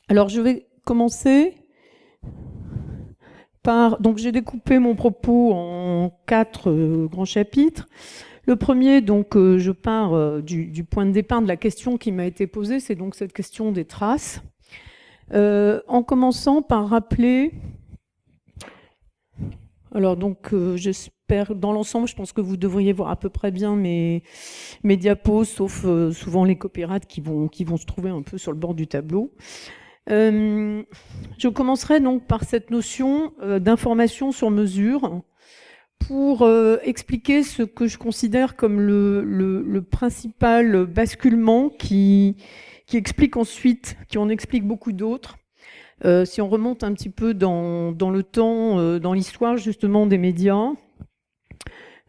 Alors, je vais commencer par... Donc, j'ai découpé mon propos en 4 grands chapitres. Le premier, donc, je pars du point de départ de la question qui m'a été posée, c'est donc cette question des traces. En commençant par rappeler... Alors, donc, j'espère, dans l'ensemble, je pense que vous devriez voir à peu près bien mes diapos, sauf souvent les copyrights qui vont se trouver un peu sur le bord du tableau. Je commencerai donc par cette notion d'information sur mesure pour expliquer ce que je considère comme le principal basculement qui explique ensuite, qui en explique beaucoup d'autres. Si on remonte un petit peu dans le temps, dans l'histoire justement des médias,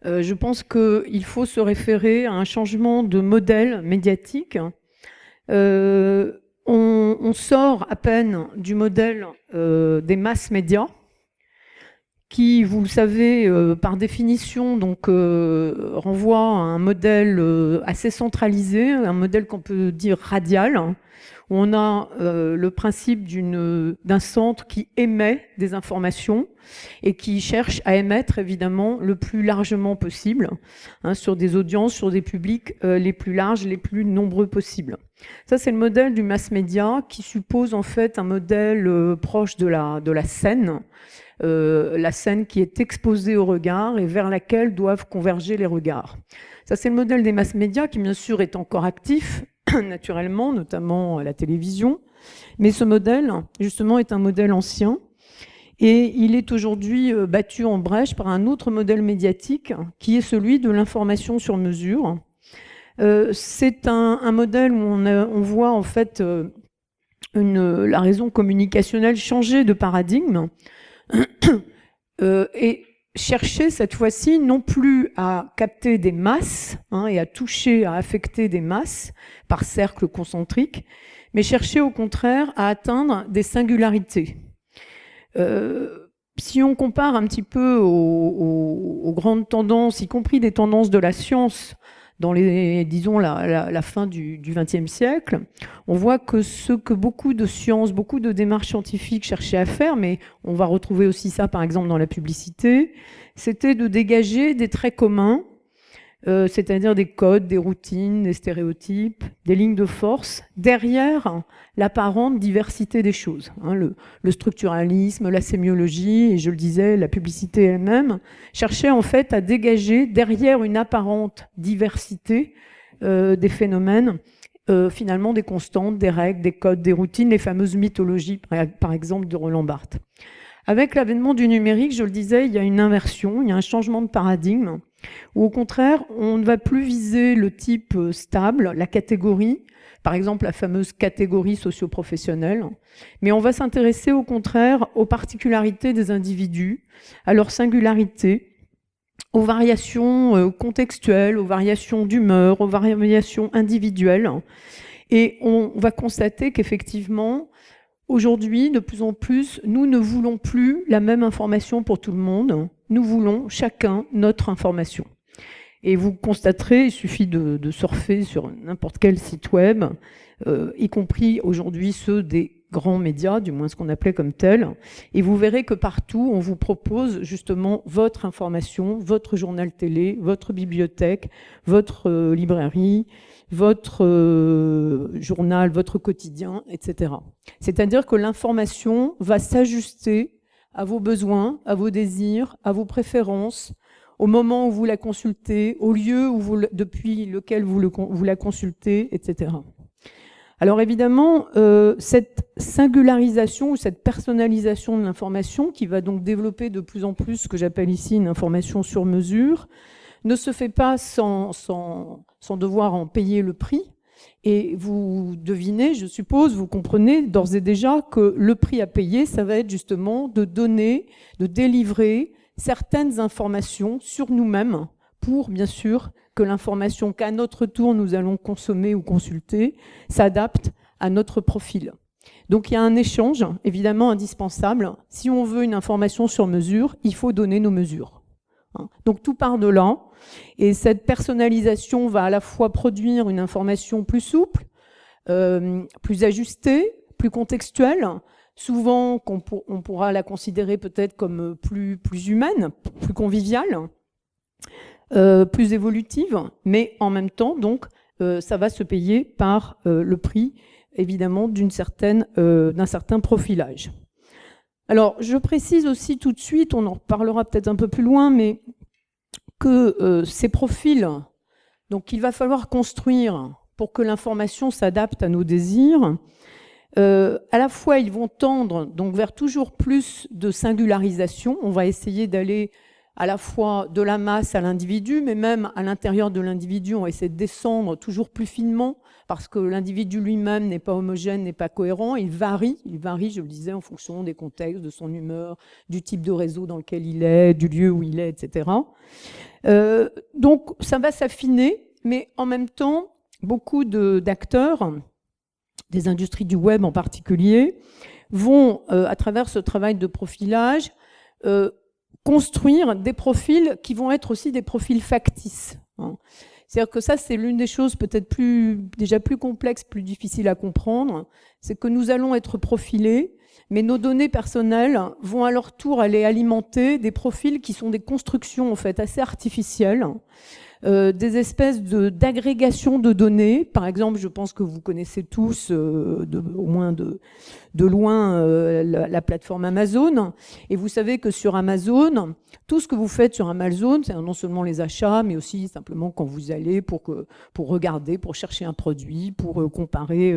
je pense qu'il faut se référer à un changement de modèle médiatique. On sort à peine du modèle des masses médias, qui, vous le savez, par définition, donc, renvoie à un modèle assez centralisé, un modèle qu'on peut dire radial, où on a le principe d'un centre qui émet des informations et qui cherche à émettre évidemment le plus largement possible, sur des audiences, sur des publics les plus larges, les plus nombreux possibles. Ça, c'est le modèle du mass média qui suppose en fait un modèle proche de la scène, la scène qui est exposée au regard et vers laquelle doivent converger les regards. Ça, c'est le modèle des mass médias qui, bien sûr, est encore actif, naturellement, notamment à la télévision. Mais ce modèle, justement, est un modèle ancien et il est aujourd'hui battu en brèche par un autre modèle médiatique qui est celui de l'information sur mesure. C'est un modèle où on voit en fait la raison communicationnelle changer de paradigme et chercher cette fois-ci non plus à capter des masses et à toucher, à affecter des masses par cercle concentrique, mais chercher au contraire à atteindre des singularités. Si on compare un petit peu aux grandes tendances, y compris des tendances de la science, dans disons la fin du XXe siècle, on voit que ce que beaucoup de sciences, beaucoup de démarches scientifiques cherchaient à faire, mais on va retrouver aussi ça par exemple dans la publicité, c'était de dégager des traits communs, c'est-à-dire des codes, des routines, des stéréotypes, des lignes de force, derrière l'apparente diversité des choses. Le structuralisme, la sémiologie, et je le disais, la publicité elle-même, cherchait en fait à dégager derrière une apparente diversité des phénomènes, finalement des constantes, des règles, des codes, des routines, les fameuses mythologies, par exemple, de Roland Barthes. Avec l'avènement du numérique, je le disais, il y a une inversion, il y a un changement de paradigme, où au contraire, on ne va plus viser le type stable, la catégorie, par exemple la fameuse catégorie socio-professionnelle, mais on va s'intéresser au contraire aux particularités des individus, à leurs singularités, aux variations contextuelles, aux variations d'humeur, aux variations individuelles. Et on va constater qu'effectivement, aujourd'hui, de plus en plus, nous ne voulons plus la même information pour tout le monde. Nous voulons chacun notre information. Et vous constaterez, il suffit de surfer sur n'importe quel site web, y compris aujourd'hui ceux des grands médias, du moins ce qu'on appelait comme tels, et vous verrez que partout, on vous propose justement votre information, votre journal télé, votre bibliothèque, votre librairie, votre journal, votre quotidien, etc. C'est-à-dire que l'information va s'ajuster à vos besoins, à vos désirs, à vos préférences, au moment où vous la consultez, au lieu depuis lequel vous la consultez, etc. Alors évidemment, cette singularisation ou cette personnalisation de l'information, qui va donc développer de plus en plus ce que j'appelle ici une information sur mesure, ne se fait pas sans devoir en payer le prix. Et vous devinez, je suppose, vous comprenez d'ores et déjà que le prix à payer, ça va être justement de donner, de délivrer certaines informations sur nous-mêmes pour, bien sûr, que l'information qu'à notre tour nous allons consommer ou consulter s'adapte à notre profil. Donc il y a un échange évidemment indispensable. Si on veut une information sur mesure, il faut donner nos mesures. Donc tout part de là. Et cette personnalisation va à la fois produire une information plus souple, plus ajustée, plus contextuelle, souvent on pourra la considérer peut-être comme plus humaine, plus conviviale, plus évolutive, mais en même temps, donc, ça va se payer par le prix, évidemment, d'un certain profilage. Alors, je précise aussi tout de suite, on en reparlera peut-être un peu plus loin, mais que ces profils, donc il va falloir construire pour que l'information s'adapte à nos désirs. À la fois, ils vont tendre donc vers toujours plus de singularisation. On va essayer d'aller à la fois de la masse à l'individu, mais même à l'intérieur de l'individu, on va essayer de descendre toujours plus finement, parce que l'individu lui-même n'est pas homogène, n'est pas cohérent, il varie, je le disais, en fonction des contextes, de son humeur, du type de réseau dans lequel il est, du lieu où il est, etc. Donc ça va s'affiner, mais en même temps, beaucoup d'acteurs, des industries du web en particulier, vont, à travers ce travail de profilage, construire des profils qui vont être aussi des profils factices. C'est-à-dire que ça, c'est l'une des choses peut-être déjà plus complexes, plus difficiles à comprendre, c'est que nous allons être profilés, mais nos données personnelles vont à leur tour aller alimenter des profils qui sont des constructions en fait assez artificielles, des espèces d'agrégation de données. Par exemple, je pense que vous connaissez tous, au moins de loin, la plateforme Amazon. Et vous savez que sur Amazon, tout ce que vous faites sur Amazon, c'est non seulement les achats, mais aussi simplement quand vous allez pour regarder, pour chercher un produit, pour comparer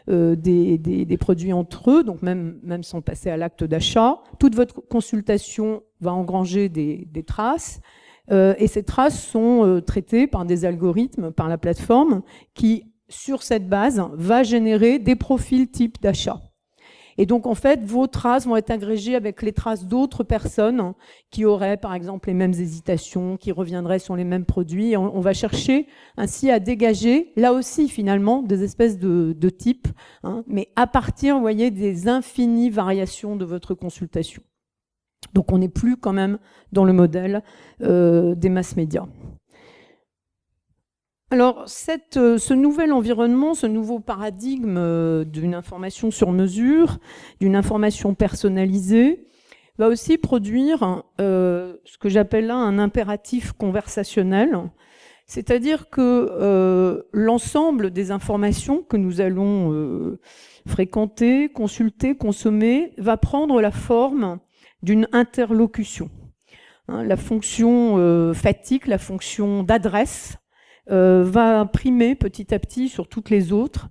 des produits entre eux, donc même sans passer à l'acte d'achat. Toute votre consultation va engranger des traces. Et ces traces sont traitées par des algorithmes, par la plateforme, qui, sur cette base, va générer des profils type d'achat. Et donc, en fait, vos traces vont être agrégées avec les traces d'autres personnes qui auraient, par exemple, les mêmes hésitations, qui reviendraient sur les mêmes produits. Et on va chercher ainsi à dégager, là aussi, finalement, des espèces de types, mais à partir, vous voyez, des infinies variations de votre consultation. Donc on n'est plus quand même dans le modèle des mass médias. Alors ce nouvel environnement, ce nouveau paradigme d'une information sur mesure, d'une information personnalisée, va aussi produire ce que j'appelle là un impératif conversationnel, c'est-à-dire que l'ensemble des informations que nous allons fréquenter, consulter, consommer, va prendre la forme d'une interlocution. La fonction fatigue, la fonction d'adresse, va primer petit à petit sur toutes les autres.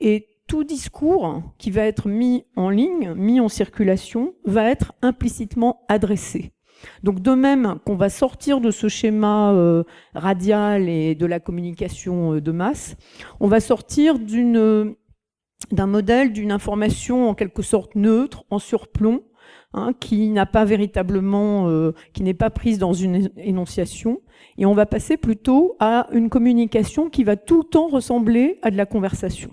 Et tout discours qui va être mis en ligne, mis en circulation, va être implicitement adressé. Donc de même qu'on va sortir de ce schéma radial et de la communication de masse, on va sortir d'un modèle, d'une information en quelque sorte neutre, en surplomb, qui n'a pas véritablement, qui n'est pas prise dans une énonciation, et on va passer plutôt à une communication qui va tout le temps ressembler à de la conversation.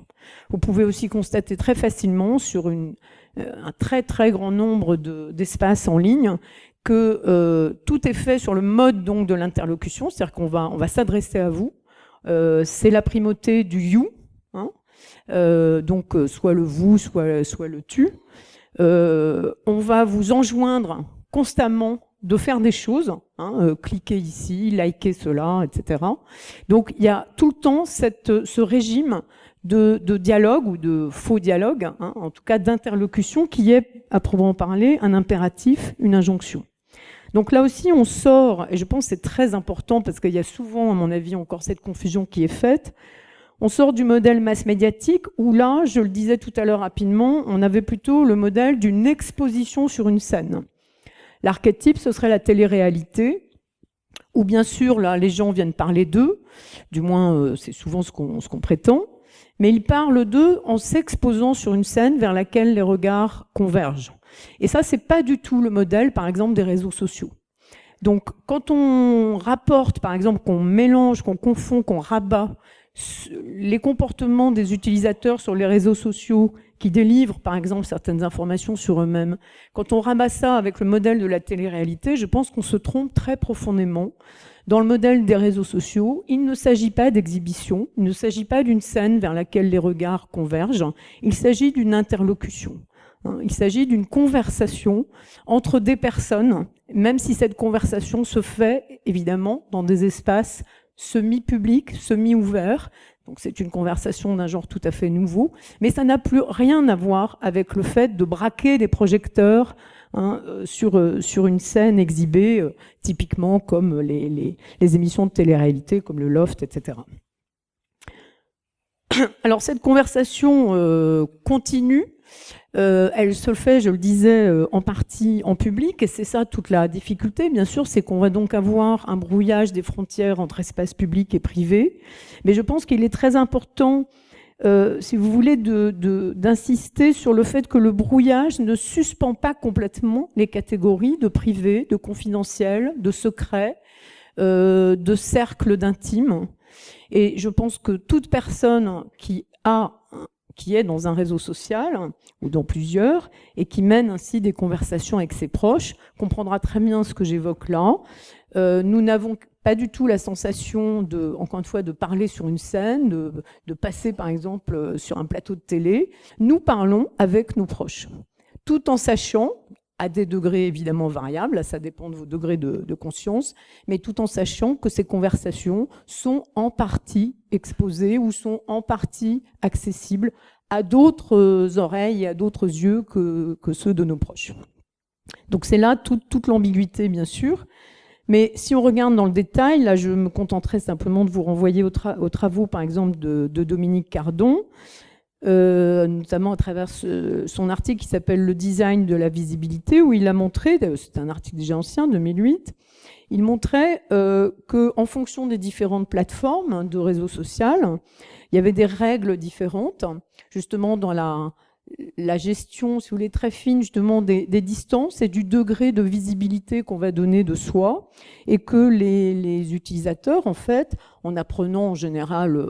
Vous pouvez aussi constater très facilement sur un très très grand nombre d'espaces en ligne que tout est fait sur le mode donc de l'interlocution, c'est-à-dire qu'on va s'adresser à vous. C'est la primauté du you, donc soit le vous, soit le tu. On va vous enjoindre constamment de faire des choses, cliquez ici, likez cela, etc. Donc il y a tout le temps ce régime de dialogue ou de faux dialogue, en tout cas d'interlocution, qui est, à proprement parler, un impératif, une injonction. Donc là aussi, on sort, et je pense que c'est très important parce qu'il y a souvent, à mon avis, encore cette confusion qui est faite. On sort du modèle mass médiatique où là, je le disais tout à l'heure rapidement, on avait plutôt le modèle d'une exposition sur une scène. L'archétype, ce serait la télé-réalité, où bien sûr, là, les gens viennent parler d'eux, du moins c'est souvent ce qu'on prétend, mais ils parlent d'eux en s'exposant sur une scène vers laquelle les regards convergent. Et ça, c'est pas du tout le modèle, par exemple, des réseaux sociaux. Donc, quand on rapporte, par exemple, qu'on mélange, qu'on confond, qu'on rabat les comportements des utilisateurs sur les réseaux sociaux qui délivrent, par exemple, certaines informations sur eux-mêmes, quand on ramasse ça avec le modèle de la télé-réalité, je pense qu'on se trompe très profondément. Dans le modèle des réseaux sociaux, il ne s'agit pas d'exhibition, il ne s'agit pas d'une scène vers laquelle les regards convergent, il s'agit d'une interlocution. Il s'agit d'une conversation entre des personnes, même si cette conversation se fait, évidemment, dans des espaces semi-publics, semi-ouverts. Donc c'est une conversation d'un genre tout à fait nouveau, mais ça n'a plus rien à voir avec le fait de braquer des projecteurs sur une scène exhibée, typiquement comme les émissions de télé-réalité, comme le Loft, etc. Alors cette conversation continue. Elle se fait, je le disais, en partie en public, et c'est ça toute la difficulté, bien sûr, c'est qu'on va donc avoir un brouillage des frontières entre espace public et privé. Mais je pense qu'il est très important, si vous voulez, d'insister sur le fait que le brouillage ne suspend pas complètement les catégories de privé, de confidentiel, de secret, de cercle d'intime. Et je pense que toute personne qui est dans un réseau social, ou dans plusieurs, et qui mène ainsi des conversations avec ses proches, comprendra très bien ce que j'évoque là. Nous n'avons pas du tout la sensation, encore une fois, de parler sur une scène, de passer par exemple sur un plateau de télé. Nous parlons avec nos proches, tout en sachant, à des degrés évidemment variables, là, ça dépend de vos degrés de conscience, mais tout en sachant que ces conversations sont en partie exposées ou sont en partie accessibles à d'autres oreilles et à d'autres yeux que ceux de nos proches. Donc c'est là toute l'ambiguïté, bien sûr. Mais si on regarde dans le détail, là je me contenterai simplement de vous renvoyer aux travaux, par exemple, de Dominique Cardon, notamment à travers son article qui s'appelle « Le design de la visibilité », où il a montré, c'est un article déjà ancien, 2008, il montrait qu'en fonction des différentes plateformes de réseau social, il y avait des règles différentes, justement dans la gestion, si vous voulez, très fine justement des distances et du degré de visibilité qu'on va donner de soi, et que les utilisateurs, en fait, en apprenant en général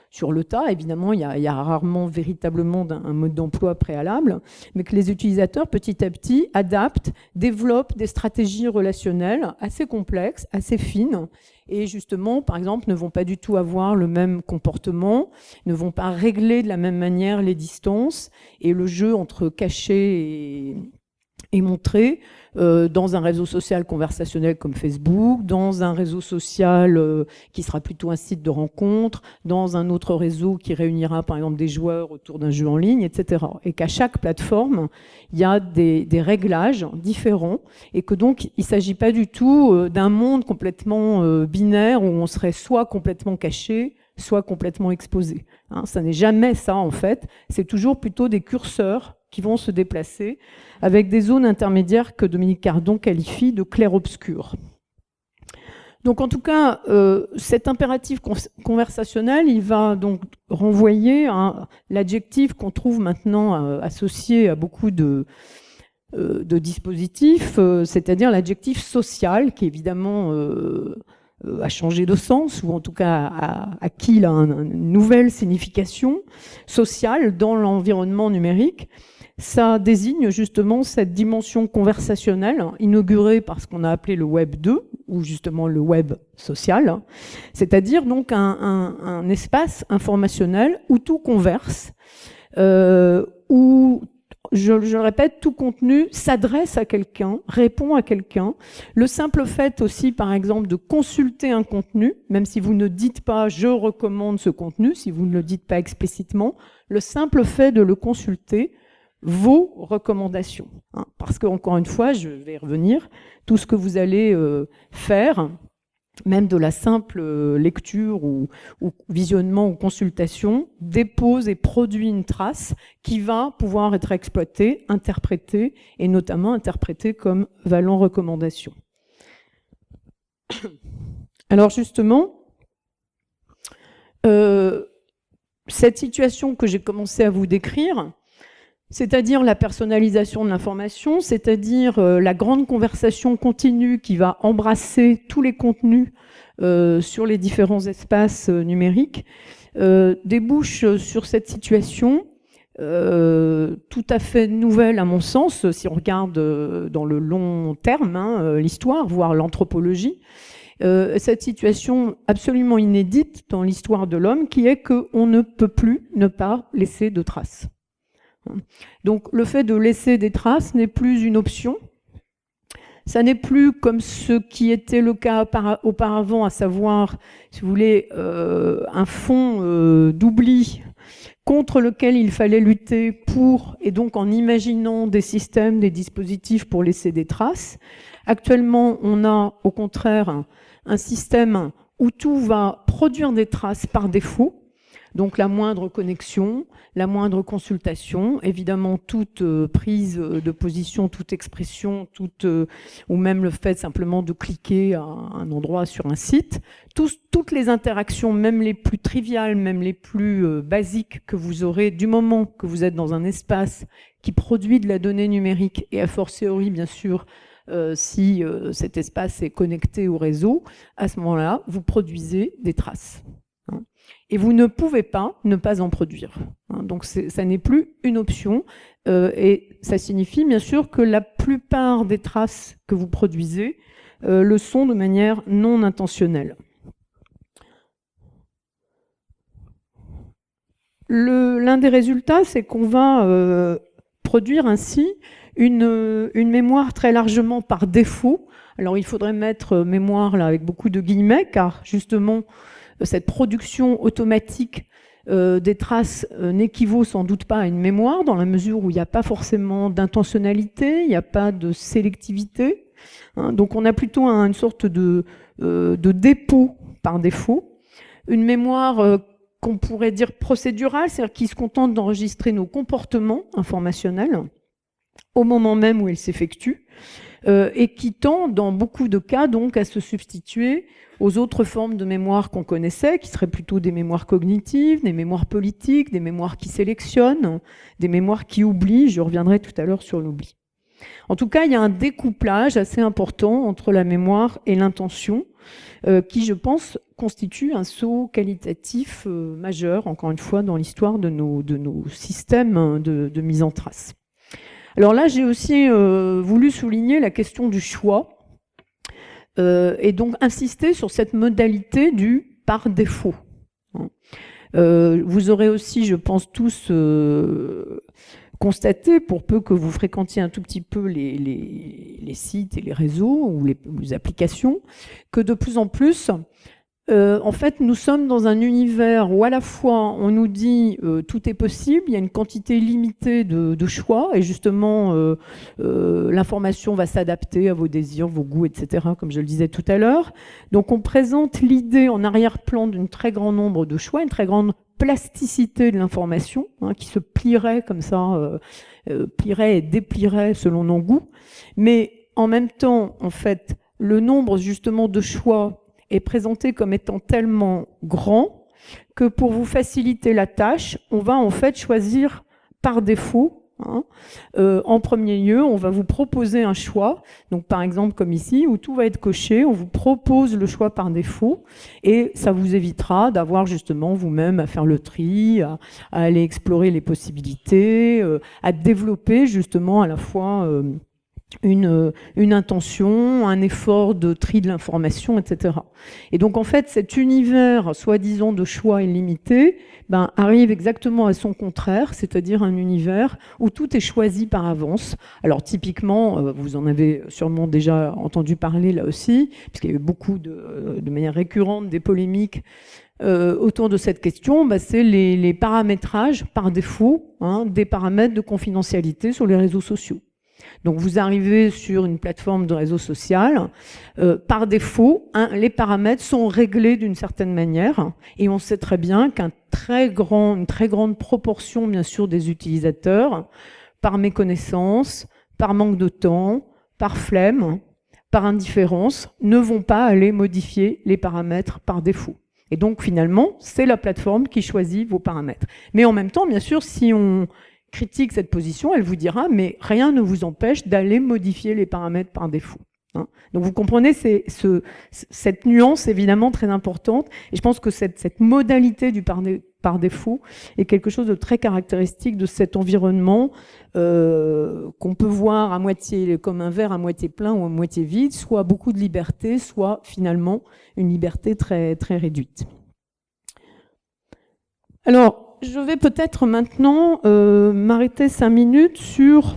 sur le tas, évidemment, il y a rarement véritablement un mode d'emploi préalable, mais que les utilisateurs, petit à petit, adaptent, développent des stratégies relationnelles assez complexes, assez fines, et justement, par exemple, ne vont pas du tout avoir le même comportement, ne vont pas régler de la même manière les distances, et le jeu entre caché et montré, dans un réseau social conversationnel comme Facebook, dans un réseau social qui sera plutôt un site de rencontre, dans un autre réseau qui réunira par exemple des joueurs autour d'un jeu en ligne, etc. Et qu'à chaque plateforme, il y a des réglages différents, et que donc il ne s'agit pas du tout d'un monde complètement binaire où on serait soit complètement caché, soit complètement exposé. Ça n'est jamais ça en fait, c'est toujours plutôt des curseurs qui vont se déplacer avec des zones intermédiaires que Dominique Cardon qualifie de clair-obscur. Donc en tout cas, cet impératif conversationnel, il va donc renvoyer à l'adjectif qu'on trouve maintenant associé à beaucoup de dispositifs, c'est-à-dire l'adjectif social, qui évidemment a changé de sens, ou en tout cas a acquis une nouvelle signification sociale dans l'environnement numérique. Ça désigne justement cette dimension conversationnelle inaugurée par ce qu'on a appelé le Web 2, ou justement le web social, c'est-à-dire donc un espace informationnel où tout converse, où, je le répète, tout contenu s'adresse à quelqu'un, répond à quelqu'un. Le simple fait aussi, par exemple, de consulter un contenu, même si vous ne dites pas « je recommande ce contenu », si vous ne le dites pas explicitement, le simple fait de le consulter vos recommandations. Parce qu'encore une fois, je vais y revenir, tout ce que vous allez faire, même de la simple lecture ou visionnement ou consultation, dépose et produit une trace qui va pouvoir être exploitée, interprétée, et notamment interprétée comme valant recommandation. Alors justement, cette situation que j'ai commencé à vous décrire, c'est-à-dire la personnalisation de l'information, c'est-à-dire la grande conversation continue qui va embrasser tous les contenus sur les différents espaces numériques débouche sur cette situation tout à fait nouvelle à mon sens, si on regarde dans le long terme, l'histoire, voire l'anthropologie. Cette situation absolument inédite dans l'histoire de l'homme qui est qu'on ne peut plus ne pas laisser de traces. Donc le fait de laisser des traces n'est plus une option. Ça n'est plus comme ce qui était le cas auparavant, à savoir, si vous voulez, un fond d'oubli contre lequel il fallait lutter pour, et donc en imaginant des systèmes, des dispositifs pour laisser des traces. Actuellement, on a au contraire un système où tout va produire des traces par défaut. Donc la moindre connexion, la moindre consultation, évidemment toute prise de position, toute expression, ou même le fait simplement de cliquer à un endroit sur un site. Toutes les interactions, même les plus triviales, même les plus basiques que vous aurez du moment que vous êtes dans un espace qui produit de la donnée numérique, et a fortiori bien sûr si cet espace est connecté au réseau, à ce moment-là, vous produisez des traces. Et vous ne pouvez pas ne pas en produire. Donc ça n'est plus une option. Et ça signifie bien sûr que la plupart des traces que vous produisez le sont de manière non intentionnelle. L'un des résultats, c'est qu'on va produire ainsi une mémoire très largement par défaut. Alors il faudrait mettre mémoire là avec beaucoup de guillemets, car justement cette production automatique des traces n'équivaut sans doute pas à une mémoire, dans la mesure où il n'y a pas forcément d'intentionnalité, il n'y a pas de sélectivité. Donc on a plutôt une sorte de dépôt par défaut. Une mémoire qu'on pourrait dire procédurale, c'est-à-dire qui se contente d'enregistrer nos comportements informationnels au moment même où elle s'effectue, et qui tend, dans beaucoup de cas, donc, à se substituer aux autres formes de mémoire qu'on connaissait, qui seraient plutôt des mémoires cognitives, des mémoires politiques, des mémoires qui sélectionnent, des mémoires qui oublient. Je reviendrai tout à l'heure sur l'oubli. En tout cas, il y a un découplage assez important entre la mémoire et l'intention, qui, je pense, constitue un saut qualitatif majeur, encore une fois, dans l'histoire de nos systèmes de mise en trace. Alors là, j'ai aussi voulu souligner la question du choix, et donc insister sur cette modalité du par défaut. Vous aurez aussi, je pense, tous constaté, pour peu que vous fréquentiez un tout petit peu les sites et les réseaux ou les applications, que de plus en plus, en fait, nous sommes dans un univers où à la fois on nous dit tout est possible, il y a une quantité limitée de choix, et justement l'information va s'adapter à vos désirs, vos goûts, etc., comme je le disais tout à l'heure. Donc on présente l'idée en arrière-plan d'un très grand nombre de choix, une très grande plasticité de l'information, qui se plierait comme ça, plierait et déplierait selon nos goûts. Mais en même temps, en fait, le nombre justement de choix est présenté comme étant tellement grand que pour vous faciliter la tâche, on va en fait choisir par défaut. En premier lieu, on va vous proposer un choix, donc par exemple comme ici, où tout va être coché, on vous propose le choix par défaut, et ça vous évitera d'avoir justement vous-même à faire le tri, à aller explorer les possibilités, à développer justement à la fois une intention, un effort de tri de l'information, etc. Et donc en fait, cet univers soi-disant de choix illimité arrive exactement à son contraire, c'est-à-dire un univers où tout est choisi par avance. Alors typiquement, vous en avez sûrement déjà entendu parler là aussi, puisqu'il y a eu beaucoup de manière récurrente des polémiques autour de cette question, c'est les paramétrages par défaut, des paramètres de confidentialité sur les réseaux sociaux. Donc vous arrivez sur une plateforme de réseau social, par défaut, les paramètres sont réglés d'une certaine manière, et on sait très bien une très grande proportion, bien sûr, des utilisateurs, par méconnaissance, par manque de temps, par flemme, par indifférence, ne vont pas aller modifier les paramètres par défaut. Et donc finalement, c'est la plateforme qui choisit vos paramètres. Mais en même temps, bien sûr, si on critique cette position, elle vous dira mais rien ne vous empêche d'aller modifier les paramètres par défaut. hein. Donc vous comprenez, c'est cette nuance évidemment très importante, et je pense que cette modalité du par défaut est quelque chose de très caractéristique de cet environnement qu'on peut voir à moitié comme un verre à moitié plein ou à moitié vide, soit beaucoup de liberté, soit finalement une liberté très, très réduite. Alors, je vais peut-être maintenant m'arrêter 5 minutes sur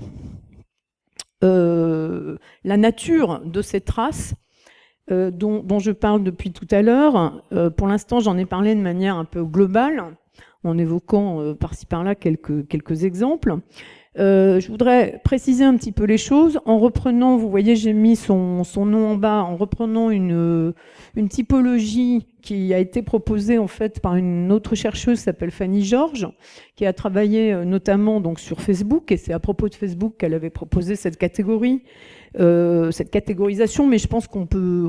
la nature de ces traces dont je parle depuis tout à l'heure. Pour l'instant, j'en ai parlé de manière un peu globale, en évoquant par-ci par-là quelques exemples. Je voudrais préciser un petit peu les choses en reprenant, vous voyez, j'ai mis son nom en bas, en reprenant une typologie qui a été proposée en fait par une autre chercheuse qui s'appelle Fanny Georges, qui a travaillé notamment donc sur Facebook, et c'est à propos de Facebook qu'elle avait proposé cette catégorie, cette catégorisation, mais je pense qu'on peut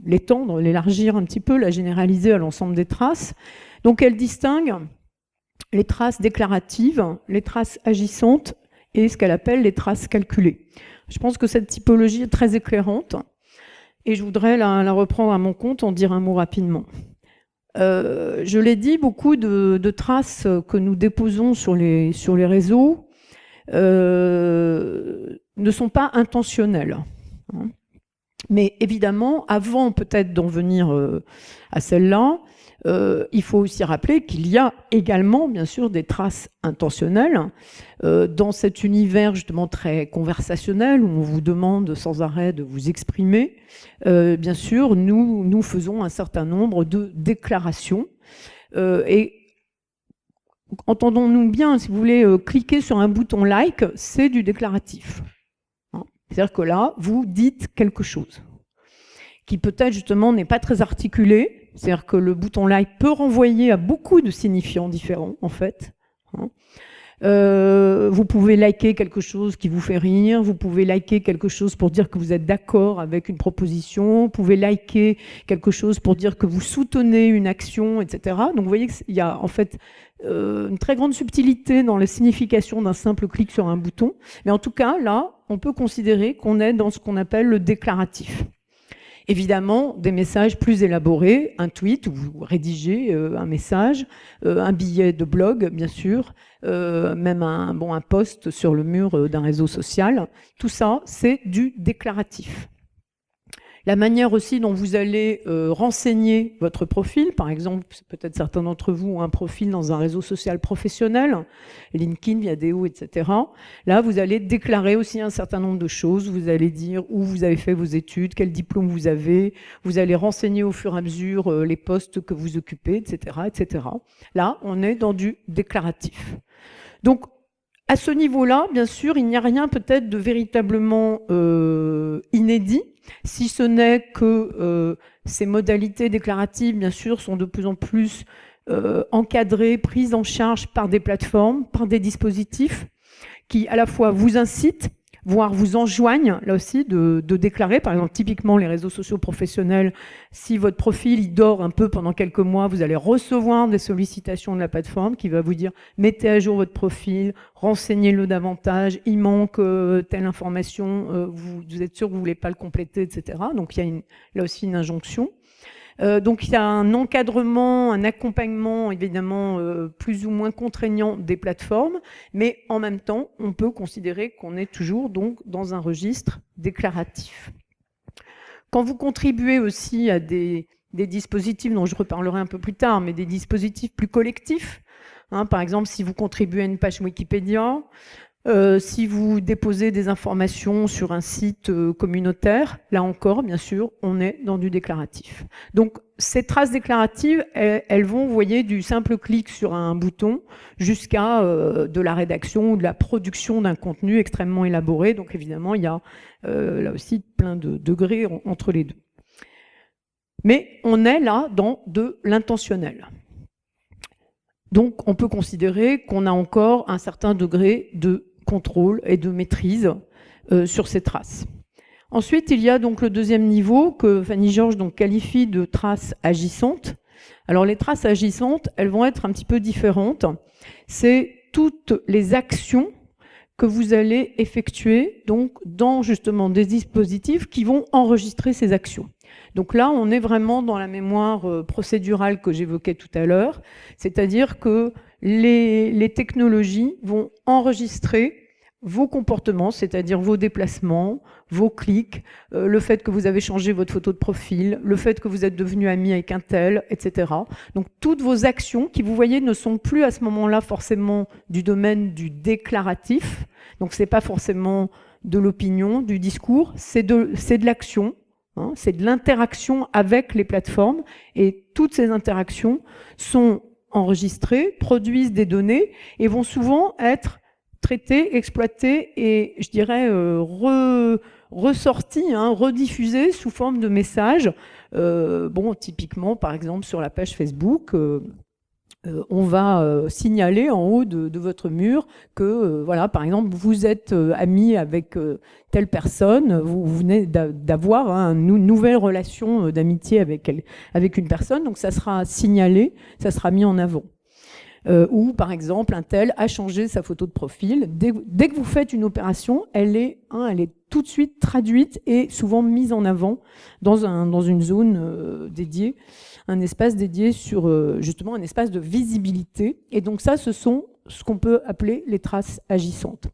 l'étendre, l'élargir un petit peu, la généraliser à l'ensemble des traces. Donc elle distingue les traces déclaratives, les traces agissantes et ce qu'elle appelle les traces calculées. Je pense que cette typologie est très éclairante et je voudrais la reprendre à mon compte, en dire un mot rapidement. Je l'ai dit, beaucoup de traces que nous déposons sur les réseaux ne sont pas intentionnelles. Mais évidemment, avant peut-être d'en venir à celle-là, il faut aussi rappeler qu'il y a également, bien sûr, des traces intentionnelles dans cet univers justement très conversationnel où on vous demande sans arrêt de vous exprimer. Bien sûr, nous faisons un certain nombre de déclarations et entendons-nous bien, si vous voulez cliquer sur un bouton like, c'est du déclaratif. C'est-à-dire que là, vous dites quelque chose qui peut-être justement n'est pas très articulé. C'est-à-dire que le bouton like peut renvoyer à beaucoup de signifiants différents, en fait. Vous pouvez liker quelque chose qui vous fait rire, vous pouvez liker quelque chose pour dire que vous êtes d'accord avec une proposition, vous pouvez liker quelque chose pour dire que vous soutenez une action, etc. Donc vous voyez qu'il y a en fait une très grande subtilité dans la signification d'un simple clic sur un bouton. Mais en tout cas, là, on peut considérer qu'on est dans ce qu'on appelle le déclaratif. Évidemment, des messages plus élaborés, un tweet où vous rédigez un message, un billet de blog, bien sûr, même un post sur le mur d'un réseau social. Tout ça, c'est du déclaratif. La manière aussi dont vous allez renseigner votre profil, par exemple, peut-être certains d'entre vous ont un profil dans un réseau social professionnel, LinkedIn, Viadeo, etc. Là, vous allez déclarer aussi un certain nombre de choses. Vous allez dire où vous avez fait vos études, quel diplôme vous avez. Vous allez renseigner au fur et à mesure les postes que vous occupez, etc., etc. Là, on est dans du déclaratif. Donc, à ce niveau-là, bien sûr, il n'y a rien peut-être de véritablement inédit, si ce n'est que ces modalités déclaratives, bien sûr, sont de plus en plus encadrées, prises en charge par des plateformes, par des dispositifs qui à la fois vous incitent, voire vous enjoignent, là aussi, de déclarer. Par exemple, typiquement, les réseaux sociaux professionnels, si votre profil il dort un peu pendant quelques mois, vous allez recevoir des sollicitations de la plateforme qui va vous dire « mettez à jour votre profil, renseignez-le davantage, il manque telle information, vous êtes sûr que vous ne voulez pas le compléter, etc. » Donc, il y a là aussi une injonction. Donc il y a un encadrement, un accompagnement évidemment plus ou moins contraignant des plateformes, mais en même temps, on peut considérer qu'on est toujours donc dans un registre déclaratif. Quand vous contribuez aussi à des dispositifs dont je reparlerai un peu plus tard, mais des dispositifs plus collectifs, par exemple si vous contribuez à une page Wikipédia, si vous déposez des informations sur un site communautaire, là encore, bien sûr, on est dans du déclaratif. Donc, ces traces déclaratives, elles vont, vous voyez, du simple clic sur un bouton jusqu'à de la rédaction ou de la production d'un contenu extrêmement élaboré. Donc, évidemment, il y a là aussi plein de degrés entre les deux. Mais on est là dans de l'intentionnel. Donc, on peut considérer qu'on a encore un certain degré de contrôle et de maîtrise sur ces traces. Ensuite, il y a donc le deuxième niveau que Fanny Georges donc qualifie de traces agissantes. Alors les traces agissantes, elles vont être un petit peu différentes. C'est toutes les actions que vous allez effectuer donc dans justement des dispositifs qui vont enregistrer ces actions. Donc là, on est vraiment dans la mémoire procédurale que j'évoquais tout à l'heure, c'est-à-dire que les technologies vont enregistrer vos comportements, c'est-à-dire vos déplacements, vos clics, le fait que vous avez changé votre photo de profil, le fait que vous êtes devenu ami avec un tel, etc. Donc toutes vos actions qui, vous voyez, ne sont plus à ce moment-là forcément du domaine du déclaratif, donc c'est pas forcément de l'opinion, du discours, c'est de l'action, hein, c'est de l'interaction avec les plateformes, et toutes ces interactions sont enregistrées, produisent des données et vont souvent être traitées, exploitées et, je dirais, ressorties, hein, rediffusées sous forme de messages. Bon, typiquement, par exemple, sur la page Facebook, on va signaler en haut de votre mur que, voilà, par exemple, vous êtes ami avec telle personne, vous venez d'avoir une nouvelle relation d'amitié avec une personne, donc ça sera signalé, ça sera mis en avant. Ou par exemple un tel a changé sa photo de profil. Dès que vous faites une opération, elle est tout de suite traduite et souvent mise en avant dans une zone dédiée, un espace dédié sur justement un espace de visibilité. Et donc ça, ce sont ce qu'on peut appeler les traces agissantes.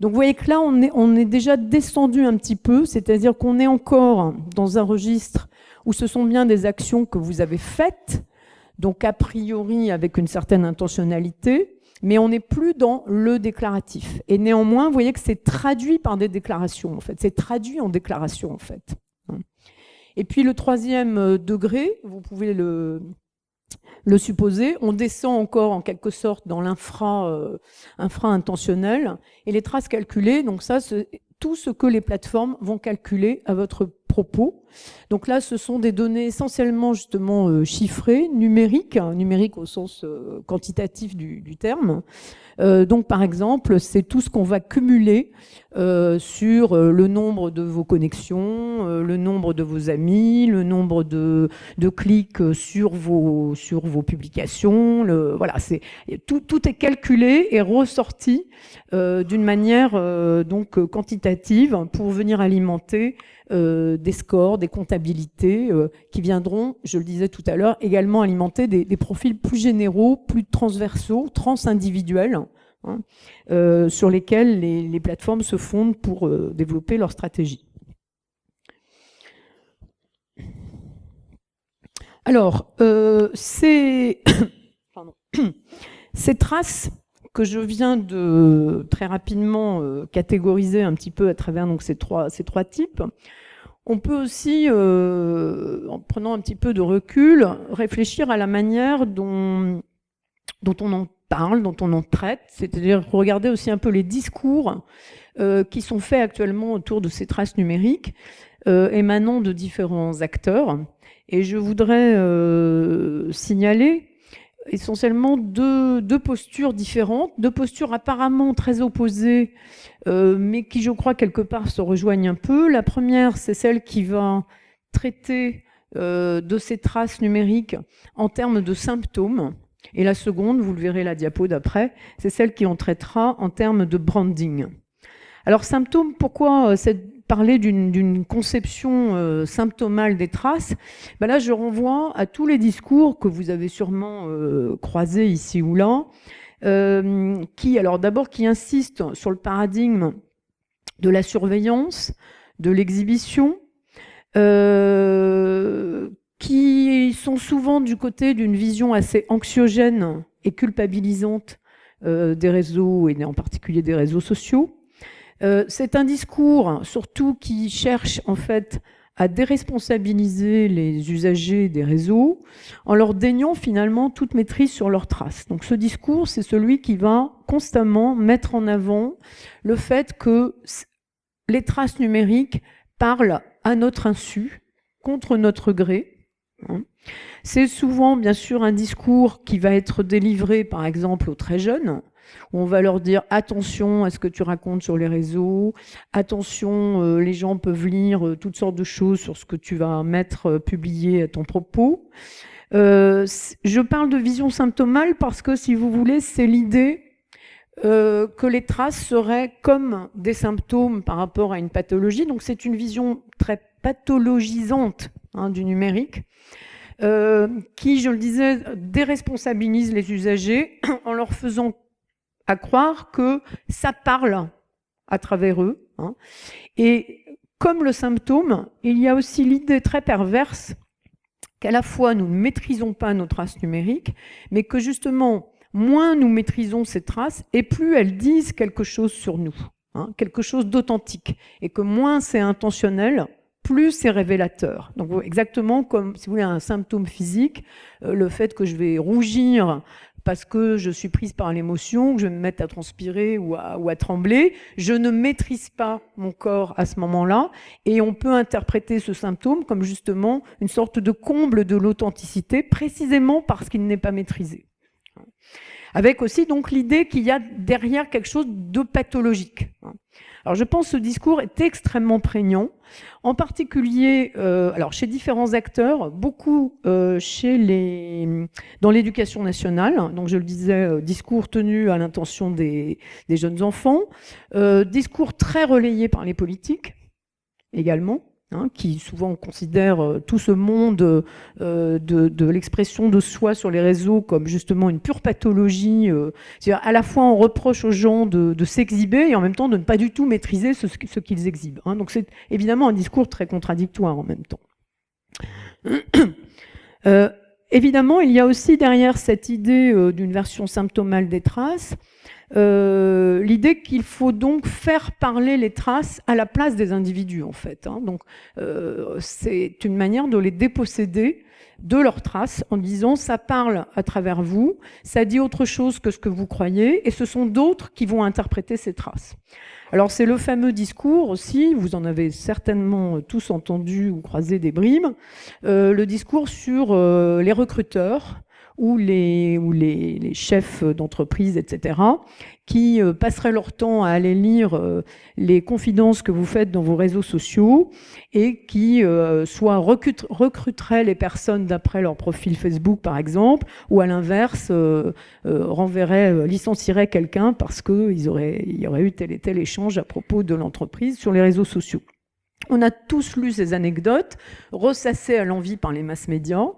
Donc vous voyez que là, on est déjà descendu un petit peu, c'est-à-dire qu'on est encore dans un registre où ce sont bien des actions que vous avez faites, donc a priori avec une certaine intentionnalité, mais on n'est plus dans le déclaratif. Et néanmoins, vous voyez que c'est traduit par des déclarations, en fait. C'est traduit en déclaration, en fait. Et puis le troisième degré, vous pouvez le supposer, on descend encore en quelque sorte dans l'infra-intentionnel, et les traces calculées, donc ça, c'est tout ce que les plateformes vont calculer à votre propos. Donc là, ce sont des données essentiellement justement chiffrées, numériques au sens quantitatif du terme. Donc par exemple, c'est tout ce qu'on va cumuler sur le nombre de vos connexions, le nombre de vos amis, le nombre de clics sur vos publications. Voilà, tout est calculé et ressorti d'une manière donc quantitative pour venir alimenter des scores, des comptabilités qui viendront, je le disais tout à l'heure, également alimenter des profils plus généraux, plus transversaux, transindividuels, hein, sur lesquels les plateformes se fondent pour développer leur stratégie. Alors, ces traces que je viens de très rapidement catégoriser un petit peu à travers donc, ces trois types, on peut aussi, en prenant un petit peu de recul, réfléchir à la manière dont on en parle, dont on en traite, c'est-à-dire regarder aussi un peu les discours qui sont faits actuellement autour de ces traces numériques émanant de différents acteurs. Et je voudrais signaler essentiellement deux postures différentes, deux postures apparemment très opposées, mais qui, je crois, quelque part se rejoignent un peu. La première, c'est celle qui va traiter de ces traces numériques en termes de symptômes. Et la seconde, vous le verrez la diapo d'après, c'est celle qui en traitera en termes de branding. Alors, symptômes, pourquoi parler d'une conception symptomale des traces? Ben là, je renvoie à tous les discours que vous avez sûrement croisés ici ou là, qui insistent sur le paradigme de la surveillance, de l'exhibition, qui sont souvent du côté d'une vision assez anxiogène et culpabilisante des réseaux, et en particulier des réseaux sociaux. C'est un discours surtout qui cherche en fait à déresponsabiliser les usagers des réseaux en leur déniant finalement toute maîtrise sur leurs traces. Donc ce discours, c'est celui qui va constamment mettre en avant le fait que les traces numériques parlent à notre insu, contre notre gré. C'est souvent bien sûr un discours qui va être délivré par exemple aux très jeunes, où on va leur dire attention à ce que tu racontes sur les réseaux, attention, les gens peuvent lire toutes sortes de choses sur ce que tu vas mettre publié à ton propos. Je parle de vision symptomale parce que, si vous voulez, c'est l'idée que les traces seraient comme des symptômes par rapport à une pathologie. Donc c'est une vision très pathologisante du numérique, qui, je le disais, déresponsabilise les usagers en leur faisant à croire que ça parle à travers eux. Et comme le symptôme, il y a aussi l'idée très perverse qu'à la fois nous ne maîtrisons pas nos traces numériques, mais que justement, moins nous maîtrisons ces traces, et plus elles disent quelque chose sur nous, quelque chose d'authentique, et que moins c'est intentionnel, plus c'est révélateur. Donc exactement comme, si vous voulez, un symptôme physique, le fait que je vais rougir parce que je suis prise par l'émotion, que je vais me mettre à transpirer ou à trembler, je ne maîtrise pas mon corps à ce moment-là, et on peut interpréter ce symptôme comme justement une sorte de comble de l'authenticité, précisément parce qu'il n'est pas maîtrisé. Avec aussi donc l'idée qu'il y a derrière quelque chose de pathologique. Alors je pense que ce discours est extrêmement prégnant, en particulier alors chez différents acteurs, beaucoup dans l'éducation nationale, donc je le disais, discours tenu à l'intention des jeunes enfants, discours très relayés par les politiques également, qui souvent considèrent tout ce monde de l'expression de soi sur les réseaux comme justement une pure pathologie. C'est-à-dire à la fois on reproche aux gens de s'exhiber et en même temps de ne pas du tout maîtriser ce qu'ils exhibent. Donc c'est évidemment un discours très contradictoire en même temps. Évidemment, il y a aussi derrière cette idée d'une version symptomale des traces, l'idée qu'il faut donc faire parler les traces à la place des individus, en fait. Donc, c'est une manière de les déposséder de leurs traces en disant ça parle à travers vous, ça dit autre chose que ce que vous croyez, et ce sont d'autres qui vont interpréter ces traces. Alors c'est le fameux discours aussi, vous en avez certainement tous entendu ou croisé des bribes, le discours sur les recruteurs ou les chefs d'entreprise, etc., qui passeraient leur temps à aller lire les confidences que vous faites dans vos réseaux sociaux et qui soit recruteraient les personnes d'après leur profil Facebook, par exemple, ou à l'inverse, licencieraient quelqu'un parce qu'il y aurait eu tel et tel échange à propos de l'entreprise sur les réseaux sociaux. On a tous lu ces anecdotes, ressassées à l'envi par les mass médias,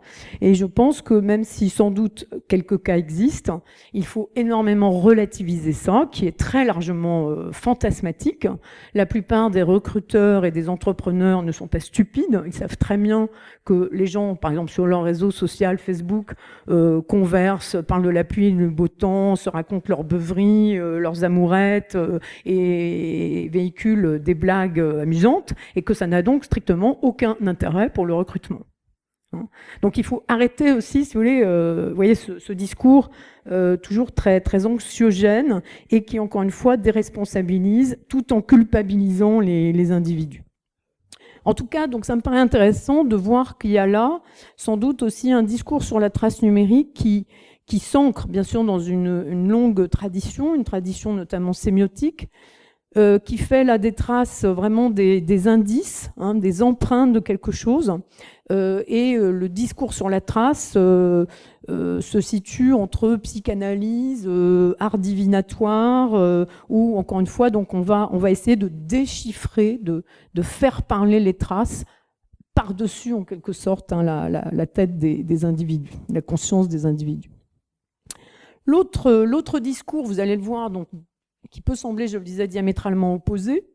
et je pense que même si sans doute quelques cas existent, il faut énormément relativiser ça, qui est très largement fantasmatique. La plupart des recruteurs et des entrepreneurs ne sont pas stupides, ils savent très bien que les gens, par exemple sur leur réseau social, Facebook, conversent, parlent de la pluie et du beau temps, se racontent leurs beuveries, leurs amourettes, et véhiculent des blagues amusantes, et que ça n'a donc strictement aucun intérêt pour le recrutement. Donc il faut arrêter aussi, si vous voulez, vous voyez ce discours toujours très, très anxiogène et qui, encore une fois, déresponsabilise tout en culpabilisant les individus. En tout cas, donc ça me paraît intéressant de voir qu'il y a là, sans doute aussi, un discours sur la trace numérique qui s'ancre, bien sûr, dans une longue tradition, une tradition notamment sémiotique, qui fait là des traces, vraiment des indices, des empreintes de quelque chose. Et le discours sur la trace se situe entre psychanalyse, art divinatoire, où encore une fois, donc on va essayer de déchiffrer, de faire parler les traces par-dessus en quelque sorte la tête des individus, la conscience des individus. L'autre discours, vous allez le voir, donc qui peut sembler, je le disais, diamétralement opposé,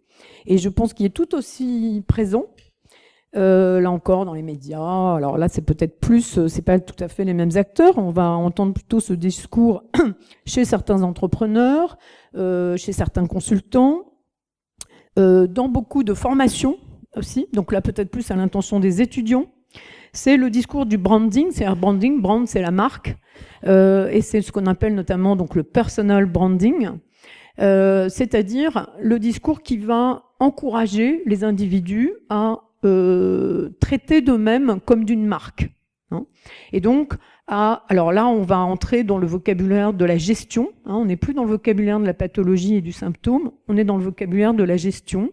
et je pense qu'il est tout aussi présent, là encore dans les médias. Alors là, c'est peut-être plus, c'est pas tout à fait les mêmes acteurs, on va entendre plutôt ce discours chez certains entrepreneurs, chez certains consultants, dans beaucoup de formations aussi, donc là peut-être plus à l'intention des étudiants. C'est le discours du branding, c'est-à-dire branding, brand c'est la marque, et c'est ce qu'on appelle notamment donc le personal branding, c'est-à-dire le discours qui va encourager les individus à traiter d'eux-mêmes comme d'une marque. Et donc, alors là, on va entrer dans le vocabulaire de la gestion. On n'est plus dans le vocabulaire de la pathologie et du symptôme, on est dans le vocabulaire de la gestion.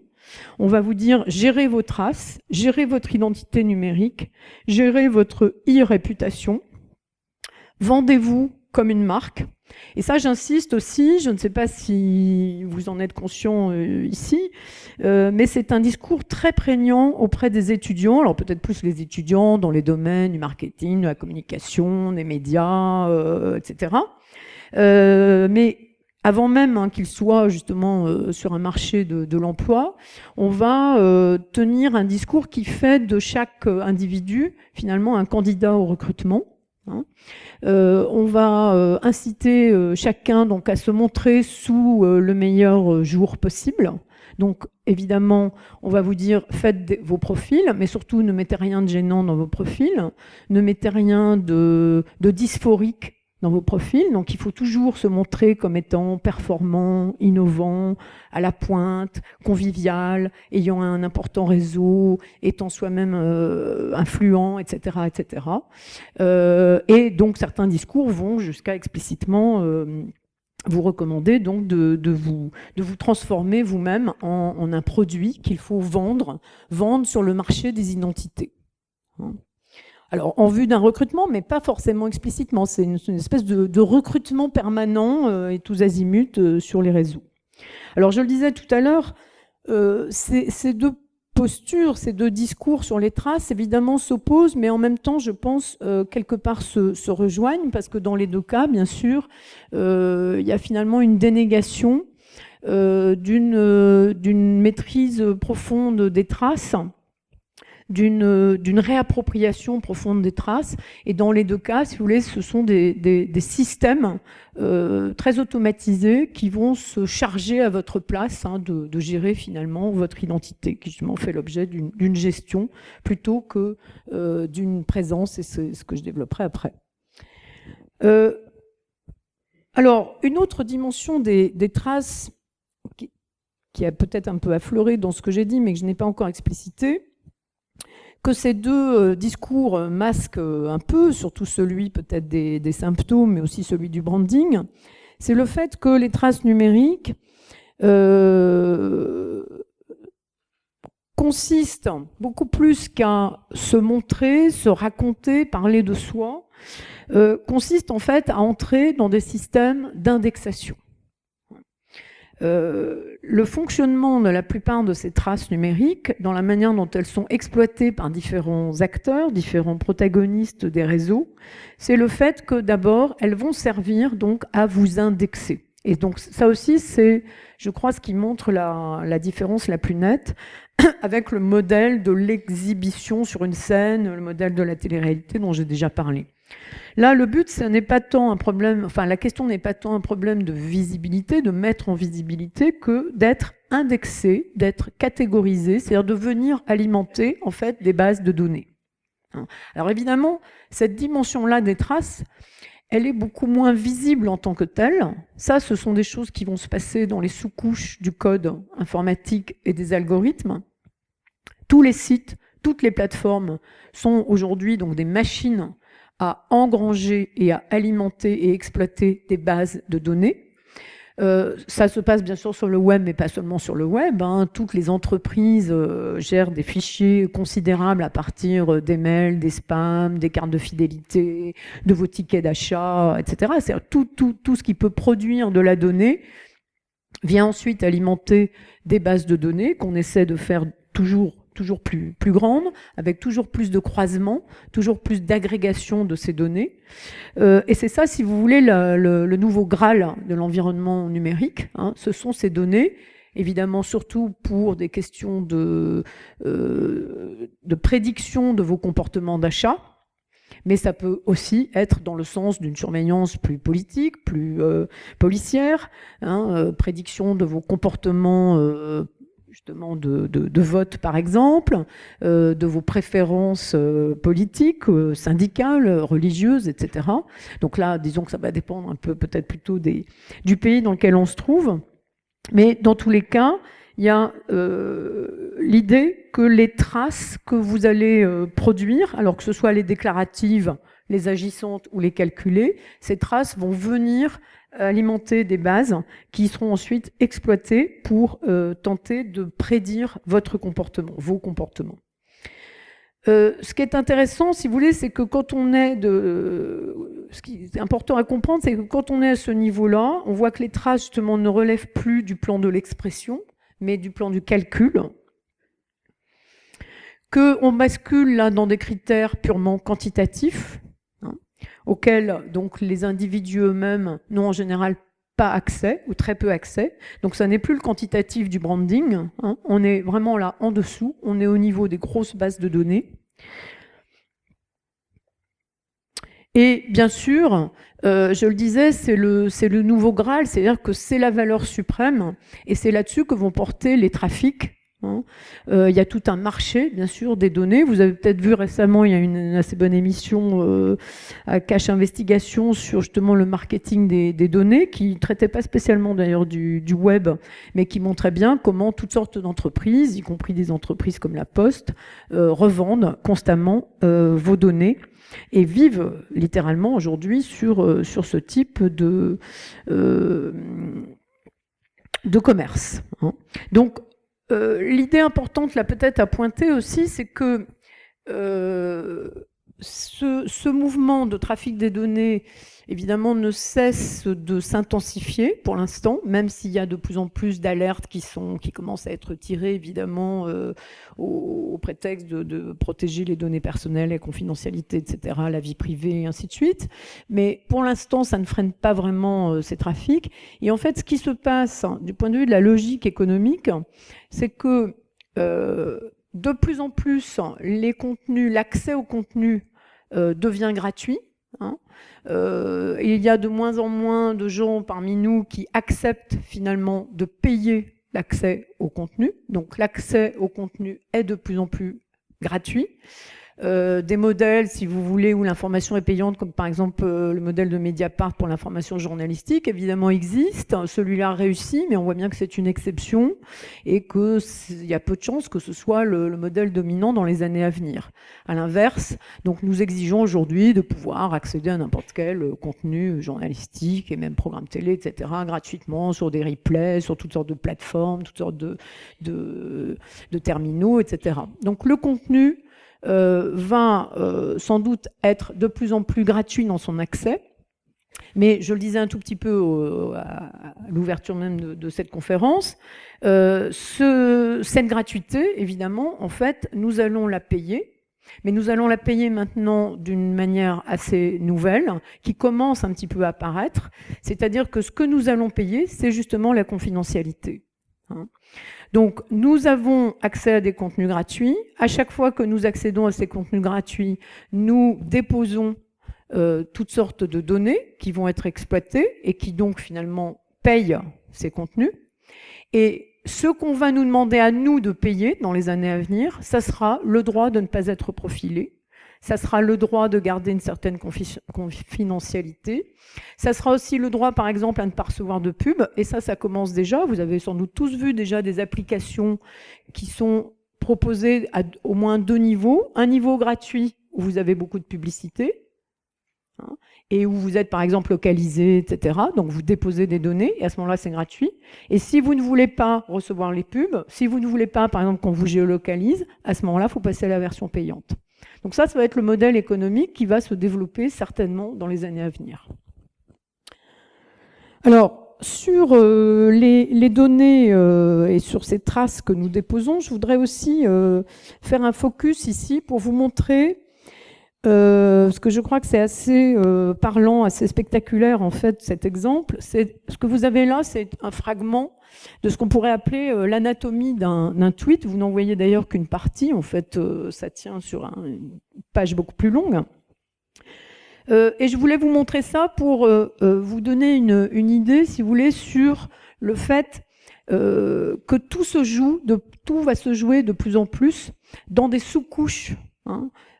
On va vous dire, gérez vos traces, gérez votre identité numérique, gérez votre e-réputation, vendez-vous comme une marque. Et ça, j'insiste aussi, je ne sais pas si vous en êtes conscient ici, mais c'est un discours très prégnant auprès des étudiants, alors peut-être plus les étudiants dans les domaines du marketing, de la communication, des médias, etc. Mais avant même qu'ils soient justement sur un marché de l'emploi, on va tenir un discours qui fait de chaque individu finalement un candidat au recrutement. On va inciter chacun donc à se montrer sous le meilleur jour possible. Donc évidemment, on va vous dire faites vos profils, mais surtout ne mettez rien de gênant dans vos profils, ne mettez rien de dysphorique dans vos profils. Donc il faut toujours se montrer comme étant performant, innovant, à la pointe, convivial, ayant un important réseau, étant soi-même influent, etc. etc. Et donc certains discours vont jusqu'à explicitement vous recommander donc de vous transformer vous-même en un produit qu'il faut vendre sur le marché des identités. Alors, en vue d'un recrutement, mais pas forcément explicitement. C'est une espèce de recrutement permanent et tous azimuts sur les réseaux. Alors, je le disais tout à l'heure, ces deux postures, ces deux discours sur les traces, évidemment, s'opposent, mais en même temps, je pense, quelque part se rejoignent, parce que dans les deux cas, bien sûr, il y a finalement une dénégation d'une maîtrise profonde des traces, d'une réappropriation profonde des traces. Et dans les deux cas, si vous voulez, ce sont des systèmes très automatisés qui vont se charger à votre place de gérer finalement votre identité, qui justement fait l'objet d'une gestion plutôt que d'une présence, et c'est ce que je développerai après. Alors, une autre dimension des traces qui a peut-être un peu affleuré dans ce que j'ai dit, mais que je n'ai pas encore explicité, que ces deux discours masquent un peu, surtout celui peut-être des symptômes, mais aussi celui du branding, c'est le fait que les traces numériques consistent beaucoup plus qu'à se montrer, se raconter, parler de soi, consistent en fait à entrer dans des systèmes d'indexation. Le fonctionnement de la plupart de ces traces numériques, dans la manière dont elles sont exploitées par différents acteurs, différents protagonistes des réseaux, c'est le fait que d'abord, elles vont servir donc à vous indexer. Et donc ça aussi, c'est, je crois, ce qui montre la différence la plus nette avec le modèle de l'exhibition sur une scène, le modèle de la télé-réalité dont j'ai déjà parlé. Là, le but, ce n'est pas tant un problème, enfin, la question n'est pas tant un problème de visibilité, de mettre en visibilité, que d'être indexé, d'être catégorisé, c'est-à-dire de venir alimenter, en fait, des bases de données. Alors évidemment, cette dimension-là des traces, elle est beaucoup moins visible en tant que telle. Ça, ce sont des choses qui vont se passer dans les sous-couches du code informatique et des algorithmes. Tous les sites, toutes les plateformes sont aujourd'hui donc des machines à engranger et à alimenter et exploiter des bases de données. Ça se passe bien sûr sur le web, mais pas seulement sur le web. Toutes les entreprises gèrent des fichiers considérables à partir des mails, des spams, des cartes de fidélité, de vos tickets d'achat, etc. C'est-à-dire tout ce qui peut produire de la donnée vient ensuite alimenter des bases de données qu'on essaie de faire toujours plus grande, avec toujours plus de croisements, toujours plus d'agrégation de ces données. Et c'est ça, si vous voulez, le nouveau Graal de l'environnement numérique. Ce sont ces données, évidemment surtout pour des questions de prédiction de vos comportements d'achat, mais ça peut aussi être dans le sens d'une surveillance plus politique, plus policière, prédiction de vos comportements justement de vote par exemple, de vos préférences politiques, syndicales, religieuses, etc. Donc là, disons que ça va dépendre un peu peut-être plutôt du pays dans lequel on se trouve. Mais dans tous les cas, il y a l'idée que les traces que vous allez produire, alors que ce soit les déclaratives, les agissantes ou les calculées, ces traces vont venir alimenter des bases qui seront ensuite exploitées pour tenter de prédire votre comportement, vos comportements. Ce qui est intéressant, si vous voulez, c'est que quand on est ce qui est important à comprendre, c'est que quand on est à ce niveau-là, on voit que les traces, justement, ne relèvent plus du plan de l'expression, mais du plan du calcul. Qu'on bascule là dans des critères purement quantitatifs, hein, auxquels donc les individus eux-mêmes n'ont en général pas accès ou très peu accès. Donc ça n'est plus le quantitatif du branding, hein, on est vraiment là en dessous, on est au niveau des grosses bases de données. Et bien sûr, je le disais, c'est le nouveau Graal, c'est-à-dire que c'est la valeur suprême, et c'est là-dessus que vont porter les trafics. Il y a tout un marché, bien sûr, des données. Vous avez peut-être vu récemment, il y a une assez bonne émission à Cache Investigation sur justement le marketing des données, qui ne traitait pas spécialement d'ailleurs du web, mais qui montrait bien comment toutes sortes d'entreprises, y compris des entreprises comme la Poste, revendent constamment vos données et vivent littéralement aujourd'hui sur ce type de commerce. Donc, l'idée importante, là, peut-être à pointer aussi, c'est que ce mouvement de trafic des données, évidemment, ne cesse de s'intensifier pour l'instant, même s'il y a de plus en plus d'alertes qui commencent à être tirées, évidemment, au prétexte de protéger les données personnelles, la confidentialité, etc., la vie privée, et ainsi de suite. Mais pour l'instant, ça ne freine pas vraiment ces trafics. Et en fait, ce qui se passe, du point de vue de la logique économique, c'est que de plus en plus, les contenus, l'accès aux contenus devient gratuit. Il y a de moins en moins de gens parmi nous qui acceptent finalement de payer l'accès au contenu. Donc l'accès au contenu est de plus en plus gratuit. Des modèles, si vous voulez, où l'information est payante, comme par exemple le modèle de Mediapart pour l'information journalistique, évidemment existe. Celui-là réussit, mais on voit bien que c'est une exception et qu'il y a peu de chances que ce soit le modèle dominant dans les années à venir. À l'inverse, donc nous exigeons aujourd'hui de pouvoir accéder à n'importe quel contenu journalistique et même programme télé, etc., gratuitement, sur des replays, sur toutes sortes de plateformes, toutes sortes de terminaux, etc. Donc le contenu va sans doute être de plus en plus gratuit dans son accès. Mais je le disais un tout petit peu à l'ouverture même de cette conférence, cette gratuité, évidemment, en fait, nous allons la payer. Mais nous allons la payer maintenant d'une manière assez nouvelle, qui commence un petit peu à apparaître. C'est-à-dire que ce que nous allons payer, c'est justement la confidentialité. Donc, nous avons accès à des contenus gratuits. À chaque fois que nous accédons à ces contenus gratuits, nous déposons toutes sortes de données qui vont être exploitées et qui donc finalement payent ces contenus. Et ce qu'on va nous demander à nous de payer dans les années à venir, ça sera le droit de ne pas être profilé. Ça sera le droit de garder une certaine confidentialité. Ça sera aussi le droit, par exemple, à ne pas recevoir de pub. Et ça commence déjà. Vous avez sans doute tous vu déjà des applications qui sont proposées à au moins deux niveaux. Un niveau gratuit où vous avez beaucoup de publicité et où vous êtes, par exemple, localisé, etc. Donc, vous déposez des données et à ce moment-là, c'est gratuit. Et si vous ne voulez pas recevoir les pubs, si vous ne voulez pas, par exemple, qu'on vous géolocalise, à ce moment-là, il faut passer à la version payante. Donc ça va être le modèle économique qui va se développer certainement dans les années à venir. Alors, sur les données et sur ces traces que nous déposons, je voudrais aussi faire un focus ici pour vous montrer, parce que je crois que c'est assez parlant, assez spectaculaire en fait cet exemple. Ce que vous avez là, c'est un fragment de ce qu'on pourrait appeler l'anatomie d'un tweet. Vous n'en voyez d'ailleurs qu'une partie, en fait ça tient sur une page beaucoup plus longue. Et je voulais vous montrer ça pour vous donner une idée, si vous voulez, sur le fait que tout va se jouer de plus en plus dans des sous-couches,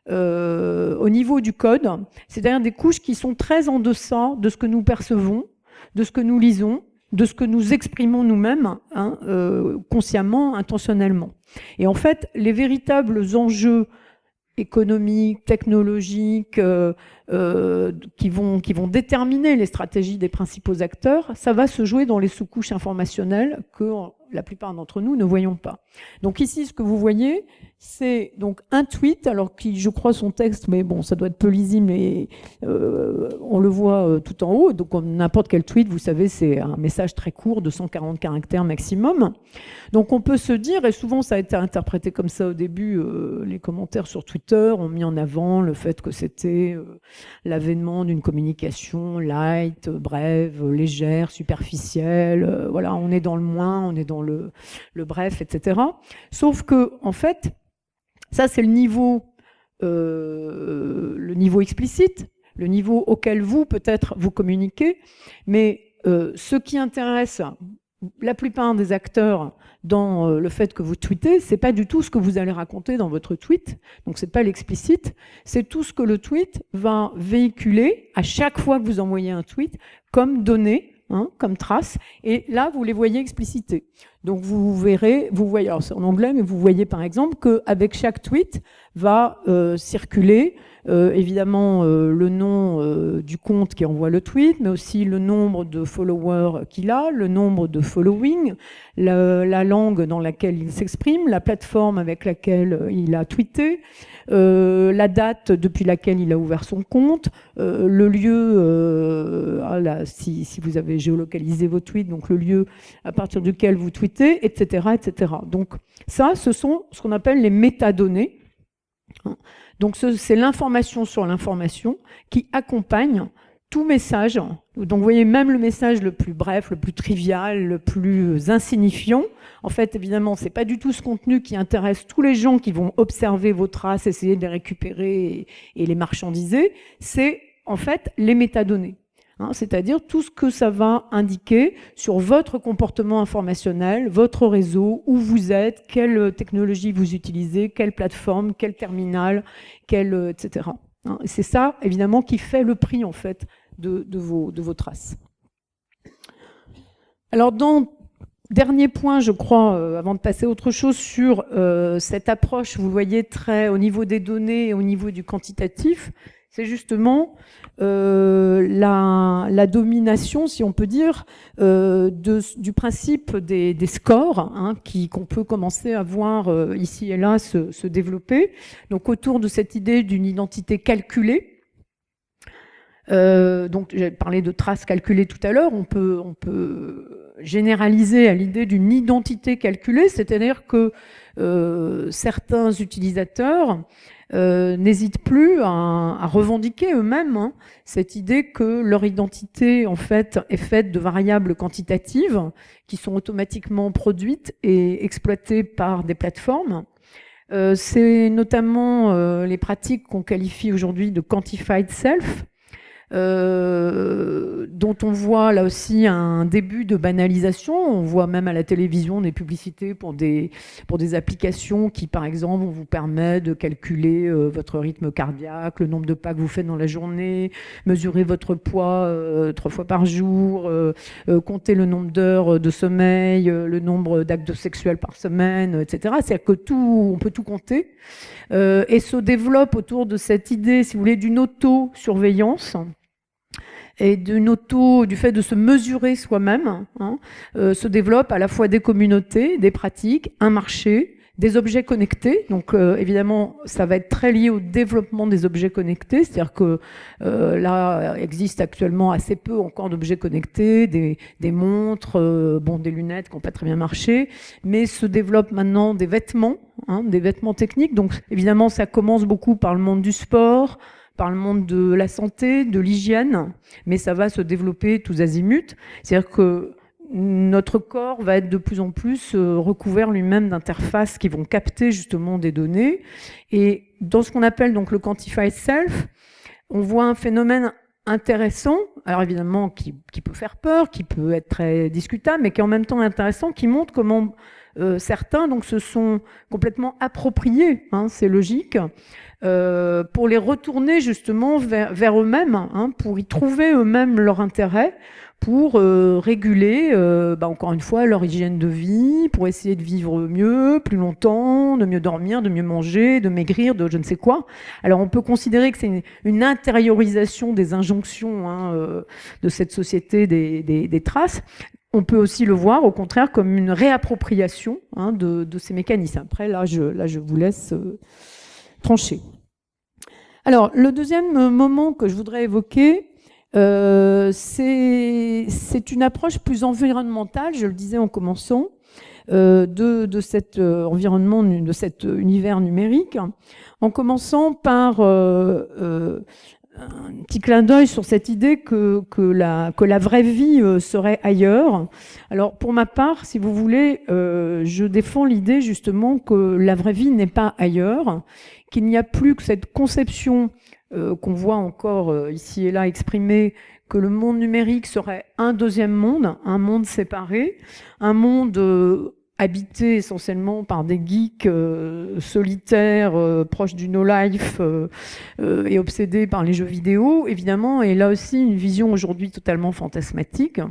au niveau du code, c'est-à-dire des couches qui sont très en deçà de ce que nous percevons, de ce que nous lisons, de ce que nous exprimons nous-mêmes, consciemment, intentionnellement. Et en fait, les véritables enjeux économiques, technologiques, qui vont déterminer les stratégies des principaux acteurs, ça va se jouer dans les sous-couches informationnelles que la plupart d'entre nous ne voyons pas. Donc ici, ce que vous voyez, c'est donc un tweet, alors qui, je crois, son texte, mais bon, ça doit être peu lisible, mais on le voit tout en haut. Donc n'importe quel tweet, vous savez, c'est un message très court de 140 caractères maximum. Donc on peut se dire, et souvent ça a été interprété comme ça au début, les commentaires sur Twitter ont mis en avant le fait que c'était l'avènement d'une communication light, brève, légère, superficielle. Voilà, on est dans le moins, on est dans le bref, etc. Sauf que, en fait, ça c'est le niveau explicite, le niveau auquel vous, peut-être, vous communiquez, mais ce qui intéresse la plupart des acteurs dans le fait que vous tweetez, c'est pas du tout ce que vous allez raconter dans votre tweet, donc c'est pas l'explicite, c'est tout ce que le tweet va véhiculer à chaque fois que vous envoyez un tweet comme données, comme traces, et là vous les voyez explicités. Donc vous verrez, vous voyez, alors c'est en anglais, mais vous voyez par exemple qu'avec chaque tweet va circuler évidemment le nom du compte qui envoie le tweet, mais aussi le nombre de followers qu'il a, le nombre de following, la langue dans laquelle il s'exprime, la plateforme avec laquelle il a tweeté, la date depuis laquelle il a ouvert son compte, le lieu, si vous avez géolocalisé vos tweets, donc le lieu à partir duquel vous tweetez, etc., etc. Donc ça, ce sont ce qu'on appelle les métadonnées. Donc c'est l'information sur l'information qui accompagne tout message. Donc vous voyez, même le message le plus bref, le plus trivial, le plus insignifiant, en fait évidemment c'est pas du tout ce contenu qui intéresse tous les gens qui vont observer vos traces, essayer de les récupérer et les marchandiser, c'est en fait les métadonnées. C'est-à-dire tout ce que ça va indiquer sur votre comportement informationnel, votre réseau, où vous êtes, quelle technologie vous utilisez, quelle plateforme, quel terminal, etc. C'est ça, évidemment, qui fait le prix, en fait, de vos traces. Alors, dernier point, je crois, avant de passer à autre chose, sur cette approche, vous le voyez, très au niveau des données et au niveau du quantitatif, c'est justement la domination, si on peut dire, du principe des scores qu'on peut commencer à voir ici et là se développer. Donc autour de cette idée d'une identité calculée. Donc j'ai parlé de traces calculées tout à l'heure, on peut généraliser à l'idée d'une identité calculée, c'est-à-dire que certains utilisateurs n'hésitent plus à revendiquer eux-mêmes cette idée que leur identité en fait est faite de variables quantitatives qui sont automatiquement produites et exploitées par des plateformes. C'est notamment les pratiques qu'on qualifie aujourd'hui de quantified self, dont on voit là aussi un début de banalisation. On voit même à la télévision des publicités pour des applications qui, par exemple, vous permettent de calculer votre rythme cardiaque, le nombre de pas que vous faites dans la journée, mesurer votre poids 3 fois par jour, compter le nombre d'heures de sommeil, le nombre d'actes sexuels par semaine, etc. C'est-à-dire que on peut tout compter. Et se développe autour de cette idée, si vous voulez, d'une auto-surveillance et du fait de se mesurer soi-même, se développe à la fois des communautés, des pratiques, un marché, des objets connectés. Donc évidemment, ça va être très lié au développement des objets connectés, c'est-à-dire que là, existe actuellement assez peu encore d'objets connectés, des montres, des lunettes qui n'ont pas très bien marché, mais se développent maintenant des vêtements techniques. Donc évidemment, ça commence beaucoup par le monde du sport, par le monde de la santé, de l'hygiène, mais ça va se développer tous azimuts. C'est-à-dire que notre corps va être de plus en plus recouvert lui-même d'interfaces qui vont capter justement des données. Et dans ce qu'on appelle donc le quantified self, on voit un phénomène intéressant, alors évidemment qui peut faire peur, qui peut être très discutable, mais qui est en même temps intéressant, qui montre comment certains donc se sont complètement appropriés ces logiques pour les retourner justement vers eux-mêmes, pour y trouver eux-mêmes leur intérêt, pour réguler, encore une fois, leur hygiène de vie, pour essayer de vivre mieux, plus longtemps, de mieux dormir, de mieux manger, de maigrir, de je ne sais quoi. Alors on peut considérer que c'est une intériorisation des injonctions de cette société des traces. on peut aussi le voir, au contraire, comme une réappropriation de ces mécanismes. Après, là, je vous laisse trancher. Alors, le deuxième moment que je voudrais évoquer, c'est une approche plus environnementale, je le disais en commençant, de cet environnement, de cet univers numérique, en commençant par un petit clin d'œil sur cette idée que la vraie vie serait ailleurs. Alors, pour ma part, si vous voulez, je défends l'idée justement que la vraie vie n'est pas ailleurs, qu'il n'y a plus que cette conception qu'on voit encore ici et là exprimée, que le monde numérique serait un deuxième monde, un monde séparé, un monde habité essentiellement par des geeks solitaires, proches du no-life et obsédés par les jeux vidéo, évidemment, et là aussi une vision aujourd'hui totalement fantasmatique.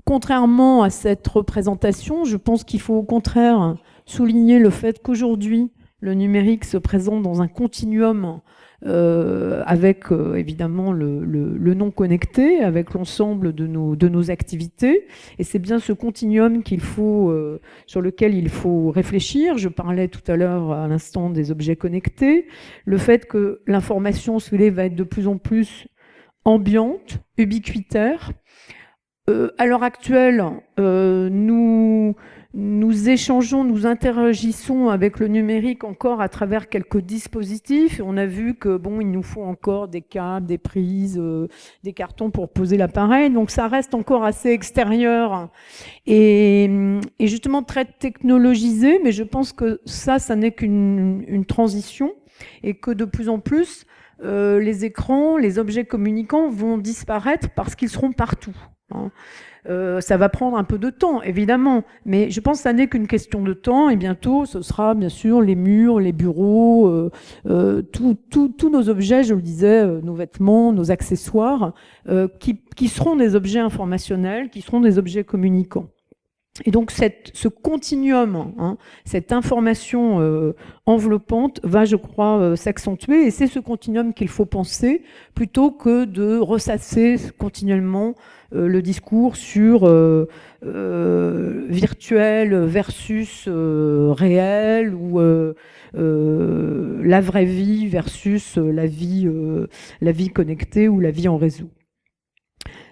Contrairement à cette représentation, je pense qu'il faut au contraire souligner le fait qu'aujourd'hui, le numérique se présente dans un continuum avec évidemment le non connecté, avec l'ensemble de nos activités. Et c'est bien ce continuum sur lequel il faut réfléchir. Je parlais tout à l'heure, à l'instant, des objets connectés. Le fait que l'information va être de plus en plus ambiante, ubiquitaire. À l'heure actuelle, nous échangeons, nous interagissons avec le numérique encore à travers quelques dispositifs. On a vu que il nous faut encore des câbles, des prises, des cartons pour poser l'appareil. Donc ça reste encore assez extérieur et justement très technologisé. Mais je pense que ça n'est qu'une transition et que de plus en plus les écrans, les objets communicants vont disparaître parce qu'ils seront partout. Ça va prendre un peu de temps, évidemment, mais je pense que ça n'est qu'une question de temps, et bientôt, ce sera bien sûr les murs, les bureaux, tous nos objets, je le disais, nos vêtements, nos accessoires, qui seront des objets informationnels, qui seront des objets communicants. Et donc ce continuum, cette information enveloppante va, je crois, s'accentuer, et c'est ce continuum qu'il faut penser, plutôt que de ressasser continuellement le discours sur virtuel versus réel, ou la vraie vie versus la vie connectée ou la vie en réseau.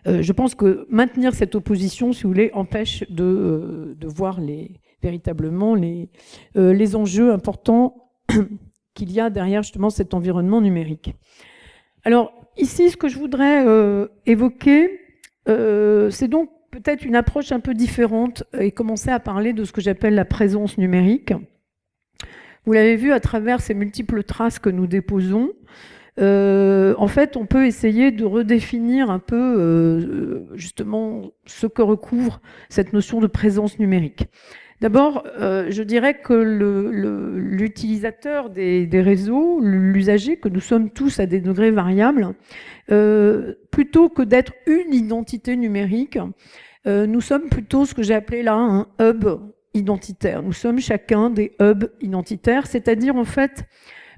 Je pense que maintenir cette opposition, si vous voulez, empêche de voir véritablement les enjeux importants qu'il y a derrière justement cet environnement numérique. Alors ici, ce que je voudrais évoquer, c'est donc peut-être une approche un peu différente et commencer à parler de ce que j'appelle la présence numérique. Vous l'avez vu à travers ces multiples traces que nous déposons. En fait, on peut essayer de redéfinir un peu justement ce que recouvre cette notion de présence numérique. D'abord, je dirais que l'utilisateur des réseaux, l'usager, que nous sommes tous à des degrés variables, plutôt que d'être une identité numérique, nous sommes plutôt ce que j'ai appelé là un hub identitaire. Nous sommes chacun des hubs identitaires, c'est-à-dire en fait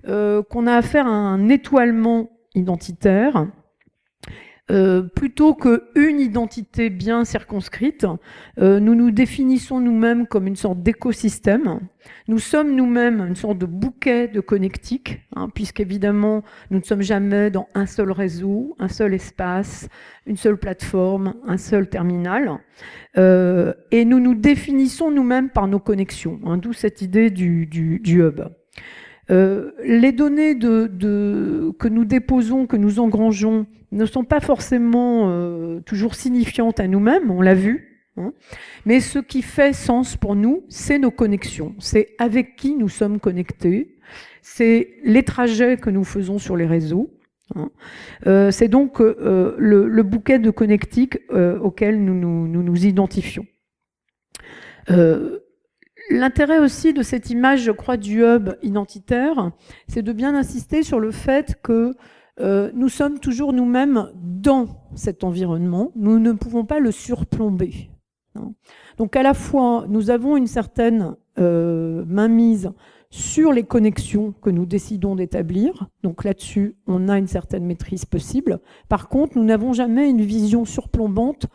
qu'on a affaire à un étoilement identitaire, plutôt qu'une identité bien circonscrite. Nous nous définissons nous-mêmes comme une sorte d'écosystème. Nous sommes nous-mêmes une sorte de bouquet de connectiques, puisqu'évidemment, nous ne sommes jamais dans un seul réseau, un seul espace, une seule plateforme, un seul terminal. Et nous nous définissons nous-mêmes par nos connexions, d'où cette idée du hub. Les données que nous déposons, que nous engrangeons, ne sont pas forcément toujours signifiantes à nous-mêmes, on l'a vu, mais ce qui fait sens pour nous, c'est nos connexions, c'est avec qui nous sommes connectés, c'est les trajets que nous faisons sur les réseaux, c'est donc le bouquet de connectiques auquel nous nous identifions. L'intérêt aussi de cette image, je crois, du hub identitaire, c'est de bien insister sur le fait que nous sommes toujours nous-mêmes dans cet environnement. Nous ne pouvons pas le surplomber. Donc à la fois, nous avons une certaine mainmise sur les connexions que nous décidons d'établir. Donc là-dessus, on a une certaine maîtrise possible. Par contre, nous n'avons jamais une vision surplombante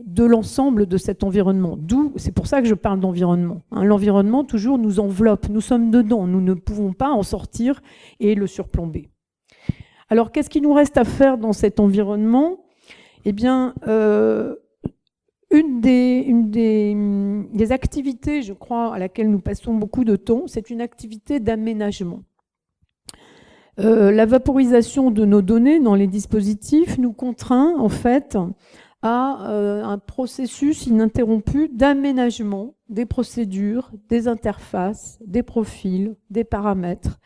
de l'ensemble de cet environnement. C'est pour ça que je parle d'environnement. L'environnement, toujours, nous enveloppe. Nous sommes dedans. Nous ne pouvons pas en sortir et le surplomber. Alors, qu'est-ce qu'il nous reste à faire dans cet environnement? Eh bien, une des activités, je crois, à laquelle nous passons beaucoup de temps, c'est une activité d'aménagement. La vaporisation de nos données dans les dispositifs nous contraint, en fait, à un processus ininterrompu d'aménagement des procédures, des interfaces, des profils, des paramètres.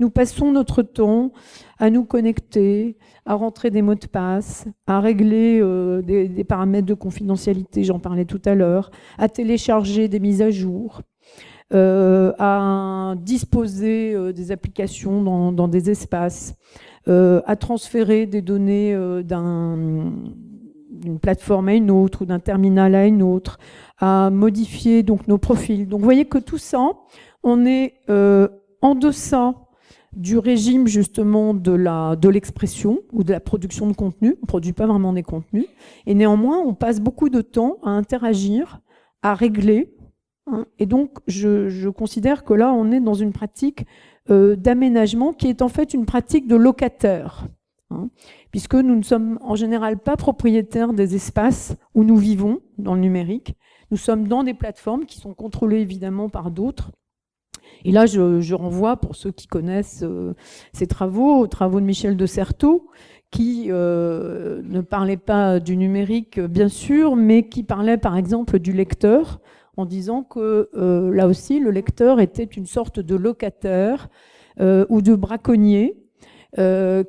Nous passons notre temps à nous connecter, à rentrer des mots de passe, à régler des paramètres de confidentialité, j'en parlais tout à l'heure, à télécharger des mises à jour, à disposer des applications dans des espaces, à transférer des données d'une plateforme à une autre ou d'un terminal à une autre, à modifier donc nos profils. Donc vous voyez que tout ça, on est en deçà du régime justement de l'expression ou de la production de contenu. On ne produit pas vraiment des contenus. Et néanmoins, on passe beaucoup de temps à interagir, à régler. Et donc, je considère que là, on est dans une pratique d'aménagement qui est en fait une pratique de locataire. Puisque nous ne sommes en général pas propriétaires des espaces où nous vivons dans le numérique. Nous sommes dans des plateformes qui sont contrôlées évidemment par d'autres. Et là, je renvoie, pour ceux qui connaissent ces travaux, aux travaux de Michel de Certeau, qui ne parlait pas du numérique, bien sûr, mais qui parlait par exemple du lecteur, en disant que là aussi, le lecteur était une sorte de locataire ou de braconnier,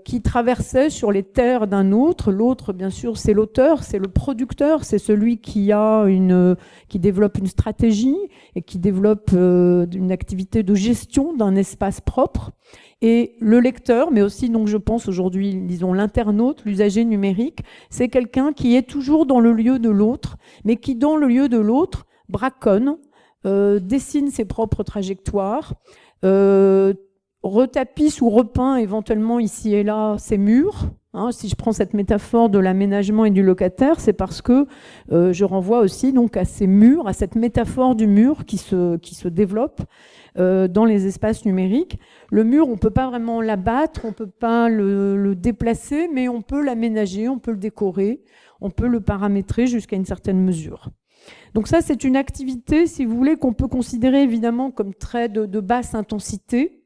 qui traversait sur les terres d'un autre. L'autre, bien sûr, c'est l'auteur, c'est le producteur, c'est celui qui développe une stratégie et qui développe une activité de gestion d'un espace propre. Et le lecteur, mais aussi, donc, je pense aujourd'hui, disons, l'internaute, l'usager numérique, c'est quelqu'un qui est toujours dans le lieu de l'autre, mais qui, dans le lieu de l'autre, braconne, dessine ses propres trajectoires, retapisse ou repeint éventuellement ici et là ses murs. Si je prends cette métaphore de l'aménagement et du locataire, c'est parce que je renvoie aussi donc à ces murs, à cette métaphore du mur qui se développe dans les espaces numériques. Le mur, on ne peut pas vraiment l'abattre, on ne peut pas le déplacer, mais on peut l'aménager, on peut le décorer, on peut le paramétrer jusqu'à une certaine mesure. Donc ça, c'est une activité, si vous voulez, qu'on peut considérer évidemment comme très de basse intensité,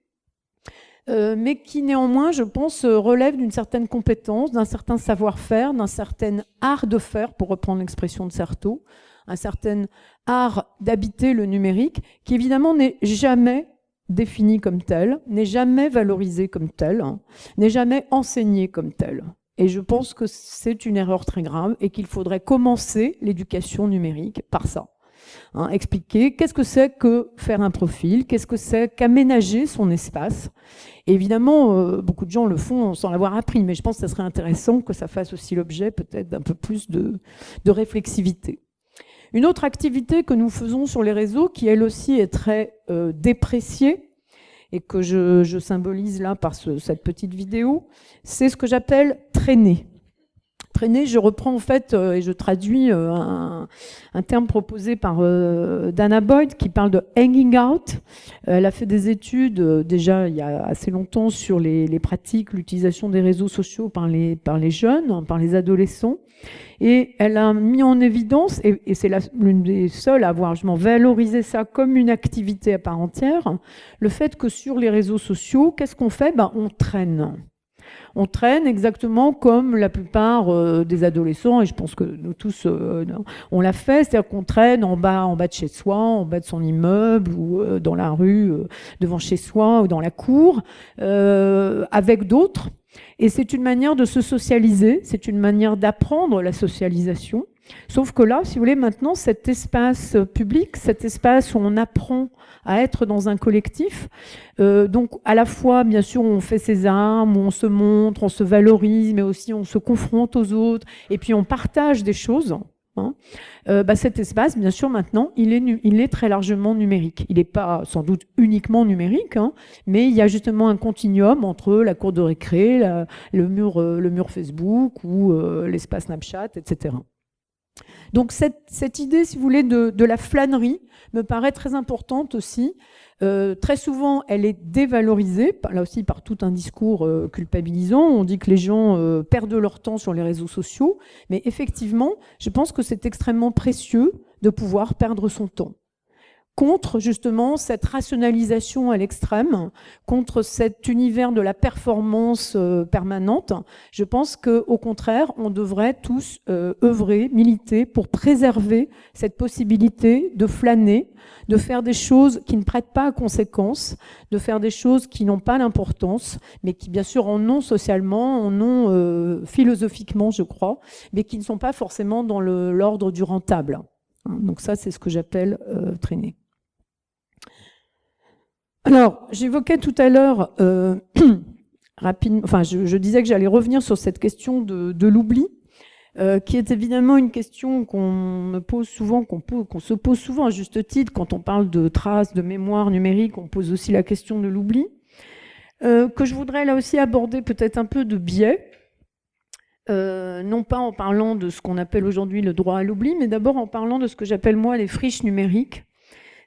mais qui néanmoins, je pense, relève d'une certaine compétence, d'un certain savoir-faire, d'un certain art de faire, pour reprendre l'expression de Certeau, un certain art d'habiter le numérique, qui évidemment n'est jamais défini comme tel, n'est jamais valorisé comme tel, n'est jamais enseigné comme tel. Et je pense que c'est une erreur très grave et qu'il faudrait commencer l'éducation numérique par ça. Expliquer qu'est-ce que c'est que faire un profil, qu'est-ce que c'est qu'aménager son espace. Et évidemment, beaucoup de gens le font sans l'avoir appris, mais je pense que ça serait intéressant que ça fasse aussi l'objet peut-être d'un peu plus de réflexivité. Une autre activité que nous faisons sur les réseaux, qui elle aussi est très dépréciée, et que je symbolise là par cette petite vidéo, c'est ce que j'appelle traîner. Traîner, je reprends en fait et je traduis un terme proposé par Dana Boyd qui parle de hanging out. Elle a fait des études déjà il y a assez longtemps sur les pratiques, l'utilisation des réseaux sociaux par les jeunes, par les adolescents. Et elle a mis en évidence, et c'est l'une des seules à avoir justement valorisé ça comme une activité à part entière, le fait que sur les réseaux sociaux, qu'est-ce qu'on fait ? On traîne. On traîne exactement comme la plupart des adolescents, et je pense que nous tous, on l'a fait, c'est-à-dire qu'on traîne en bas de chez soi, en bas de son immeuble, ou dans la rue, devant chez soi, ou dans la cour, avec d'autres. Et c'est une manière de se socialiser, c'est une manière d'apprendre la socialisation. Sauf que là, si vous voulez, maintenant, cet espace public, cet espace où on apprend à être dans un collectif, donc à la fois, bien sûr, on fait ses armes, on se montre, on se valorise, mais aussi on se confronte aux autres, et puis on partage des choses. hein, cet espace, bien sûr, maintenant, il est très largement numérique. Il n'est pas sans doute uniquement numérique, hein, mais il y a justement un continuum entre la cour de récré, le mur Facebook ou l'espace Snapchat, etc. Donc cette idée, si vous voulez, de la flânerie me paraît très importante aussi. Très souvent, elle est dévalorisée, là aussi par tout un discours culpabilisant. On dit que les gens perdent leur temps sur les réseaux sociaux, mais effectivement, je pense que c'est extrêmement précieux de pouvoir perdre son temps. Contre justement cette rationalisation à l'extrême, contre cet univers de la performance permanente, je pense qu'au contraire, on devrait tous œuvrer, militer pour préserver cette possibilité de flâner, de faire des choses qui ne prêtent pas à conséquence, de faire des choses qui n'ont pas d'importance, mais qui bien sûr en ont socialement, en ont philosophiquement, je crois, mais qui ne sont pas forcément dans l'ordre du rentable. Donc ça, c'est ce que j'appelle traîner. Alors, j'évoquais tout à l'heure, rapidement, enfin, je disais que j'allais revenir sur cette question de l'oubli, qui est évidemment une question qu'on me pose souvent, qu'on se pose souvent à juste titre. Quand on parle de traces, de mémoire numérique, on pose aussi la question de l'oubli, que je voudrais là aussi aborder peut-être un peu de biais, non pas en parlant de ce qu'on appelle aujourd'hui le droit à l'oubli, mais d'abord en parlant de ce que j'appelle moi les friches numériques.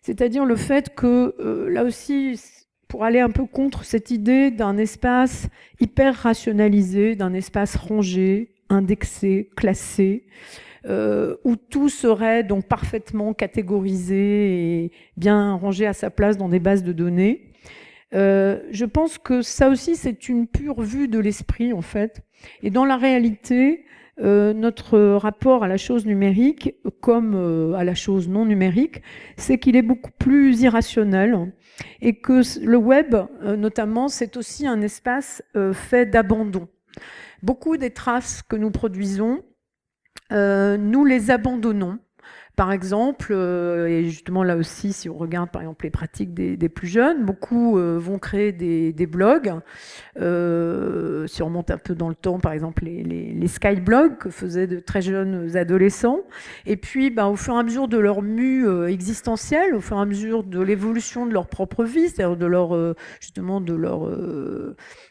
C'est-à-dire le fait que, là aussi, pour aller un peu contre cette idée d'un espace hyper rationalisé, d'un espace rangé, indexé, classé, où tout serait donc parfaitement catégorisé et bien rangé à sa place dans des bases de données. Je pense que ça aussi, c'est une pure vue de l'esprit, en fait. Et dans la réalité, notre rapport à la chose numérique, comme à la chose non numérique, c'est qu'il est beaucoup plus irrationnel et que le web, notamment, c'est aussi un espace fait d'abandon. Beaucoup des traces que nous produisons, nous les abandonnons. Par exemple, et justement là aussi, si on regarde par exemple les pratiques des plus jeunes, beaucoup vont créer des blogs. Si on remonte un peu dans le temps, par exemple les skyblogs que faisaient de très jeunes adolescents. Et puis, au fur et à mesure de leur mue existentielle, au fur et à mesure de l'évolution de leur propre vie, c'est-à-dire de leur justement de leur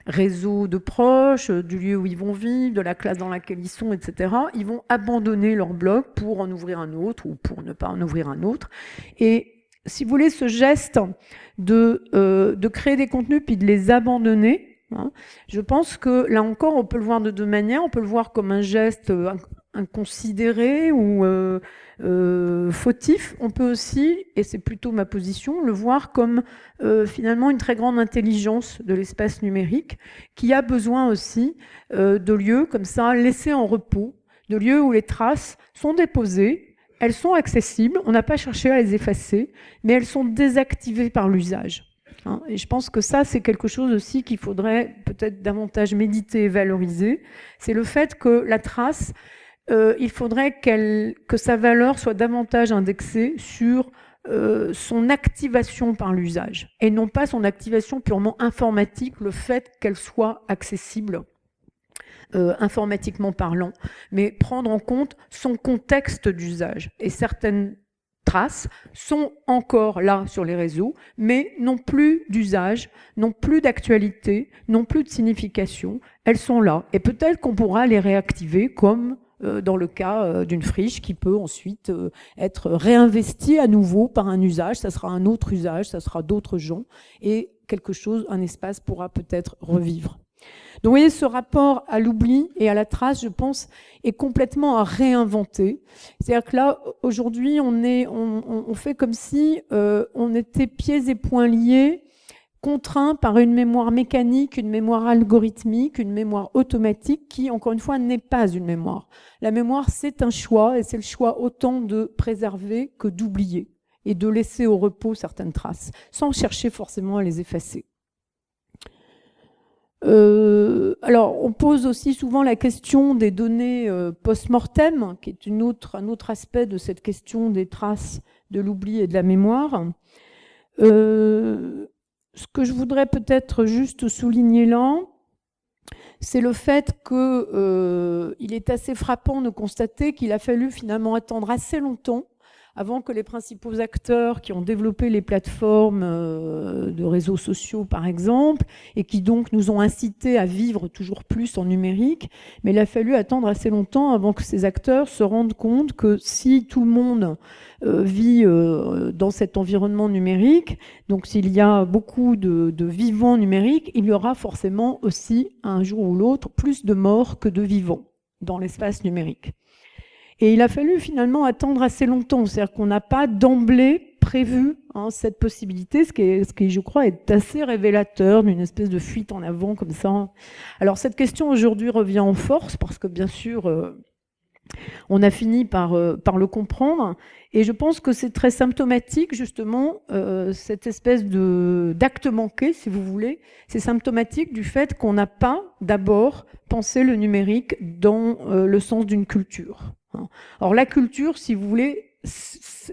réseau de proches, du lieu où ils vont vivre, de la classe dans laquelle ils sont, etc. Ils vont abandonner leur blog pour en ouvrir un autre ou pour ne pas en ouvrir un autre. Et si vous voulez, ce geste de créer des contenus puis de les abandonner, hein, je pense que là encore, on peut le voir de deux manières. On peut le voir comme un geste inconsidéré ou fautif. On peut aussi, et c'est plutôt ma position, le voir comme finalement une très grande intelligence de l'espace numérique qui a besoin aussi de lieux comme ça, laissés en repos, de lieux où les traces sont déposées, elles sont accessibles, on n'a pas cherché à les effacer, mais elles sont désactivées par l'usage. Et je pense que ça, c'est quelque chose aussi qu'il faudrait peut-être davantage méditer et valoriser. C'est le fait que la trace, il faudrait que sa valeur soit davantage indexée sur son activation par l'usage, et non pas son activation purement informatique, le fait qu'elle soit accessible informatiquement parlant, mais prendre en compte son contexte d'usage. Et certaines traces sont encore là sur les réseaux, mais n'ont plus d'usage, n'ont plus d'actualité, n'ont plus de signification. Elles sont là. Et peut-être qu'on pourra les réactiver comme dans le cas d'une friche qui peut ensuite être réinvestie à nouveau par un usage. Ça sera un autre usage, ça sera d'autres gens. Et quelque chose, un espace pourra peut-être revivre. Donc vous voyez, ce rapport à l'oubli et à la trace, je pense, est complètement à réinventer. C'est-à-dire que là, aujourd'hui, on fait comme si on était pieds et poings liés, contraints par une mémoire mécanique, une mémoire algorithmique, une mémoire automatique qui, encore une fois, n'est pas une mémoire. La mémoire, c'est un choix, et c'est le choix autant de préserver que d'oublier, et de laisser au repos certaines traces, sans chercher forcément à les effacer. Alors, on pose aussi souvent la question des données post-mortem, qui est un autre aspect de cette question des traces de l'oubli et de la mémoire. Ce que je voudrais peut-être juste souligner là, c'est le fait qu'il est assez frappant de constater qu'il a fallu finalement attendre assez longtemps avant que les principaux acteurs qui ont développé les plateformes de réseaux sociaux, par exemple, et qui donc nous ont incités à vivre toujours plus en numérique, mais il a fallu attendre assez longtemps avant que ces acteurs se rendent compte que si tout le monde vit dans cet environnement numérique, donc s'il y a beaucoup de vivants numériques, il y aura forcément aussi, un jour ou l'autre, plus de morts que de vivants dans l'espace numérique. Et il a fallu finalement attendre assez longtemps, c'est-à-dire qu'on n'a pas d'emblée prévu cette possibilité, ce qui, je crois, est assez révélateur d'une espèce de fuite en avant comme ça. Alors cette question aujourd'hui revient en force, parce que bien sûr, on a fini par le comprendre, et je pense que c'est très symptomatique, justement, cette espèce d'acte manqué, si vous voulez. C'est symptomatique du fait qu'on n'a pas d'abord pensé le numérique dans le sens d'une culture. Or, la culture, si vous voulez,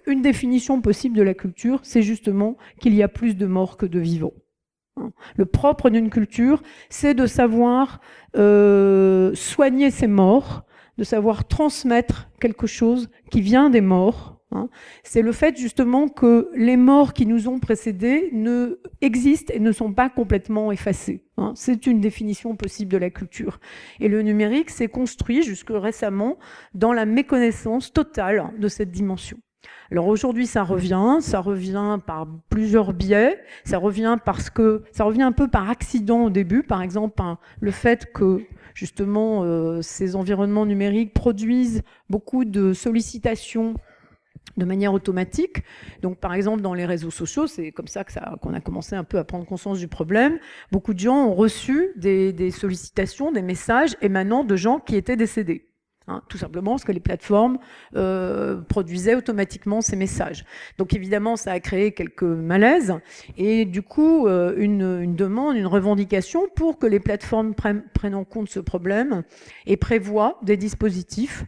une définition possible de la culture, c'est justement qu'il y a plus de morts que de vivants. Le propre d'une culture, c'est de savoir soigner ses morts, de savoir transmettre quelque chose qui vient des morts. C'est le fait justement que les morts qui nous ont précédés existent et ne sont pas complètement effacés. C'est une définition possible de la culture. Et le numérique s'est construit jusque récemment dans la méconnaissance totale de cette dimension. Alors aujourd'hui, ça revient par plusieurs biais, ça revient un peu par accident au début, par exemple le fait que justement ces environnements numériques produisent beaucoup de sollicitations de manière automatique. Donc, par exemple, dans les réseaux sociaux, c'est comme ça qu'on a commencé un peu à prendre conscience du problème. Beaucoup de gens ont reçu des sollicitations, des messages émanant de gens qui étaient décédés. Tout simplement parce que les plateformes produisaient automatiquement ces messages. Donc évidemment, ça a créé quelques malaises et du coup, une demande, une revendication pour que les plateformes prennent en compte ce problème et prévoient des dispositifs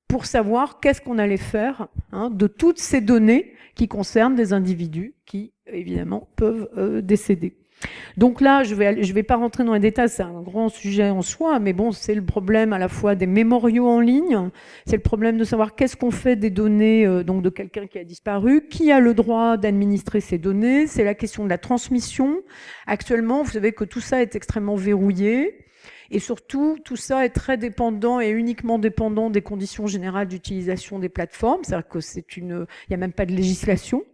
pour savoir qu'est-ce qu'on allait faire de toutes ces données qui concernent des individus qui, évidemment, peuvent décéder. Donc là, je vais pas rentrer dans les détails, c'est un grand sujet en soi, mais bon, c'est le problème à la fois des mémoriaux en ligne, c'est le problème de savoir qu'est-ce qu'on fait des données donc de quelqu'un qui a disparu, qui a le droit d'administrer ces données, c'est la question de la transmission. Actuellement, vous savez que tout ça est extrêmement verrouillé. Et surtout, tout ça est très dépendant et uniquement dépendant des conditions générales d'utilisation des plateformes. C'est-à-dire que il n'y a même pas de législation.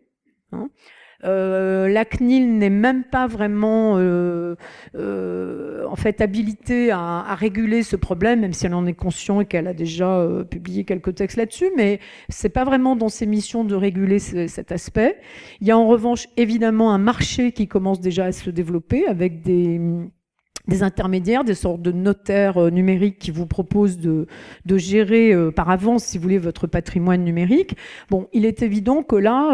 La CNIL n'est même pas vraiment en fait habilitée à réguler ce problème, même si elle en est consciente et qu'elle a déjà publié quelques textes là-dessus, mais c'est pas vraiment dans ses missions de réguler cet aspect. Il y a en revanche évidemment un marché qui commence déjà à se développer avec des intermédiaires, des sortes de notaires numériques qui vous proposent de gérer par avance, si vous voulez, votre patrimoine numérique. Bon, il est évident que là,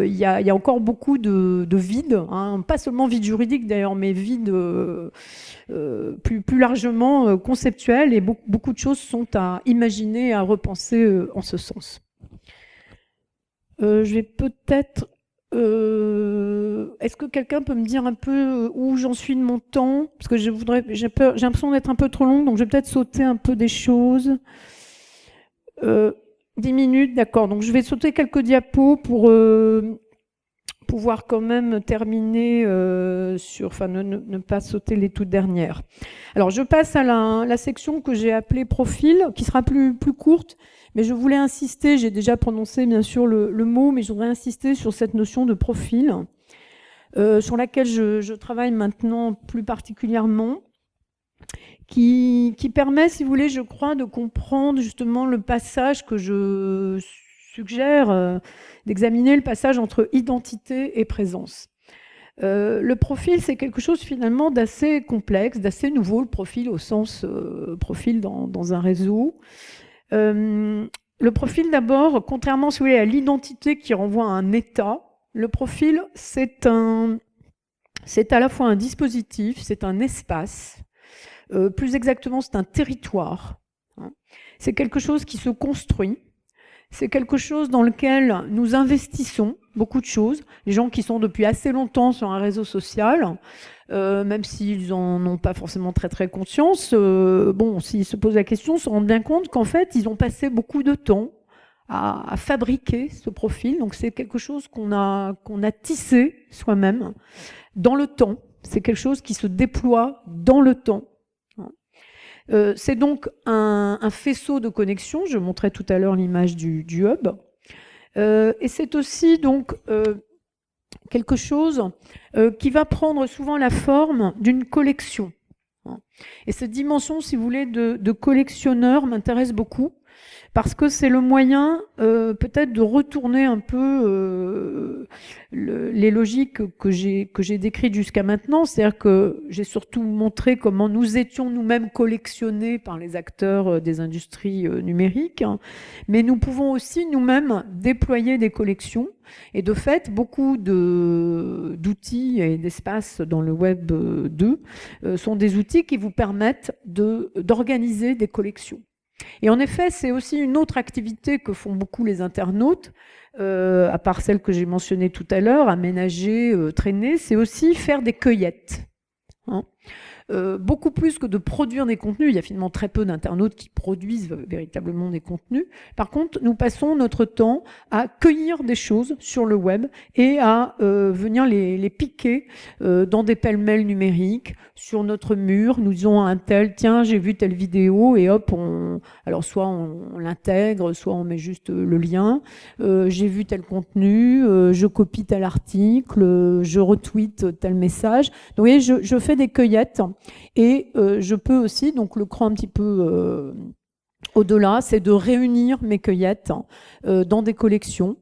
il y a encore beaucoup de vide, pas seulement vide juridique d'ailleurs, mais vide plus largement conceptuel, et beaucoup de choses sont à imaginer, à repenser en ce sens. Je vais peut-être... Est-ce que quelqu'un peut me dire un peu où j'en suis de mon temps? Parce que j'ai l'impression d'être un peu trop longue, donc je vais peut-être sauter un peu des choses. 10 minutes, d'accord. Donc je vais sauter quelques diapos pour pouvoir quand même terminer enfin ne pas sauter les toutes dernières. Alors je passe à la section que j'ai appelée profil, qui sera plus courte. Mais je voulais insister, j'ai déjà prononcé bien sûr le mot, mais je voudrais insister sur cette notion de profil, sur laquelle je travaille maintenant plus particulièrement, qui permet, si vous voulez, je crois, de comprendre justement le passage que je suggère, d'examiner le passage entre identité et présence. Le profil, c'est quelque chose finalement d'assez complexe, d'assez nouveau, le profil au sens profil dans un réseau. Le profil d'abord, contrairement si vous voulez, à l'identité qui renvoie à un état, le profil c'est à la fois un dispositif, c'est un espace, plus exactement c'est un territoire. C'est quelque chose qui se construit, c'est quelque chose dans lequel nous investissons beaucoup de choses. Les gens qui sont depuis assez longtemps sur un réseau social, même s'ils n'en ont pas forcément très très conscience, bon, s'ils se posent la question, se rendent bien compte qu'en fait, ils ont passé beaucoup de temps à fabriquer ce profil. Donc c'est quelque chose qu'on a tissé soi-même dans le temps. C'est quelque chose qui se déploie dans le temps. C'est donc un faisceau de connexion. Je montrais tout à l'heure l'image du hub. Et c'est aussi donc quelque chose qui va prendre souvent la forme d'une collection. Et cette dimension, si vous voulez, de collectionneur m'intéresse beaucoup, parce que c'est le moyen peut-être de retourner un peu les logiques que j'ai décrites jusqu'à maintenant. C'est-à-dire que j'ai surtout montré comment nous étions nous-mêmes collectionnés par les acteurs des industries numériques, hein, mais nous pouvons aussi nous-mêmes déployer des collections. Et de fait, beaucoup d'outils et d'espaces dans le Web 2 sont des outils qui vous permettent d'organiser des collections. Et en effet, c'est aussi une autre activité que font beaucoup les internautes, à part celle que j'ai mentionnée tout à l'heure, aménager, traîner, c'est aussi faire des cueillettes. Hein. Beaucoup plus que de produire des contenus. Il y a finalement très peu d'internautes qui produisent véritablement des contenus. Par contre, nous passons notre temps à cueillir des choses sur le web et à venir les piquer dans des pêle-mêle numériques, sur notre mur. Nous disons à un tel, tiens, j'ai vu telle vidéo, et hop, alors soit on l'intègre, soit on met juste le lien. J'ai vu tel contenu, je copie tel article, je retweet tel message. Donc, vous voyez, je fais des cueillettes. Et je peux aussi, donc le cran un petit peu au-delà, c'est de réunir mes cueillettes dans des collections.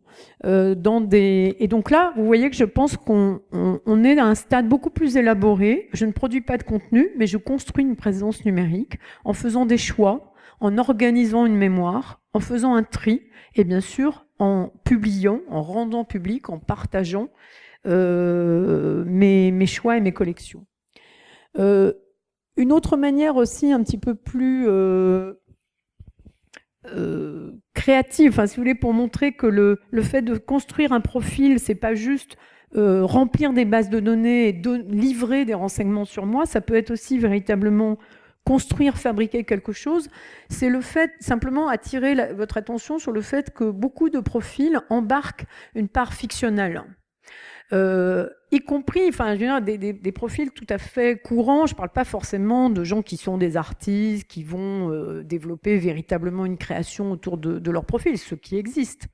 Et donc là, vous voyez que je pense qu'on est à un stade beaucoup plus élaboré. Je ne produis pas de contenu, mais je construis une présence numérique en faisant des choix, en organisant une mémoire, en faisant un tri, et bien sûr en publiant, en rendant public, en partageant mes choix et mes collections. Une autre manière aussi un petit peu plus créative, enfin, si vous voulez, pour montrer que le fait de construire un profil, c'est pas juste remplir des bases de données et livrer des renseignements sur moi, ça peut être aussi véritablement construire, fabriquer quelque chose. C'est le fait, simplement attirer votre attention sur le fait que beaucoup de profils embarquent une part fictionnelle. Y compris, enfin, je veux dire, des profils tout à fait courants. Je ne parle pas forcément de gens qui sont des artistes, qui vont développer véritablement une création autour de leur profil, ce qui existe.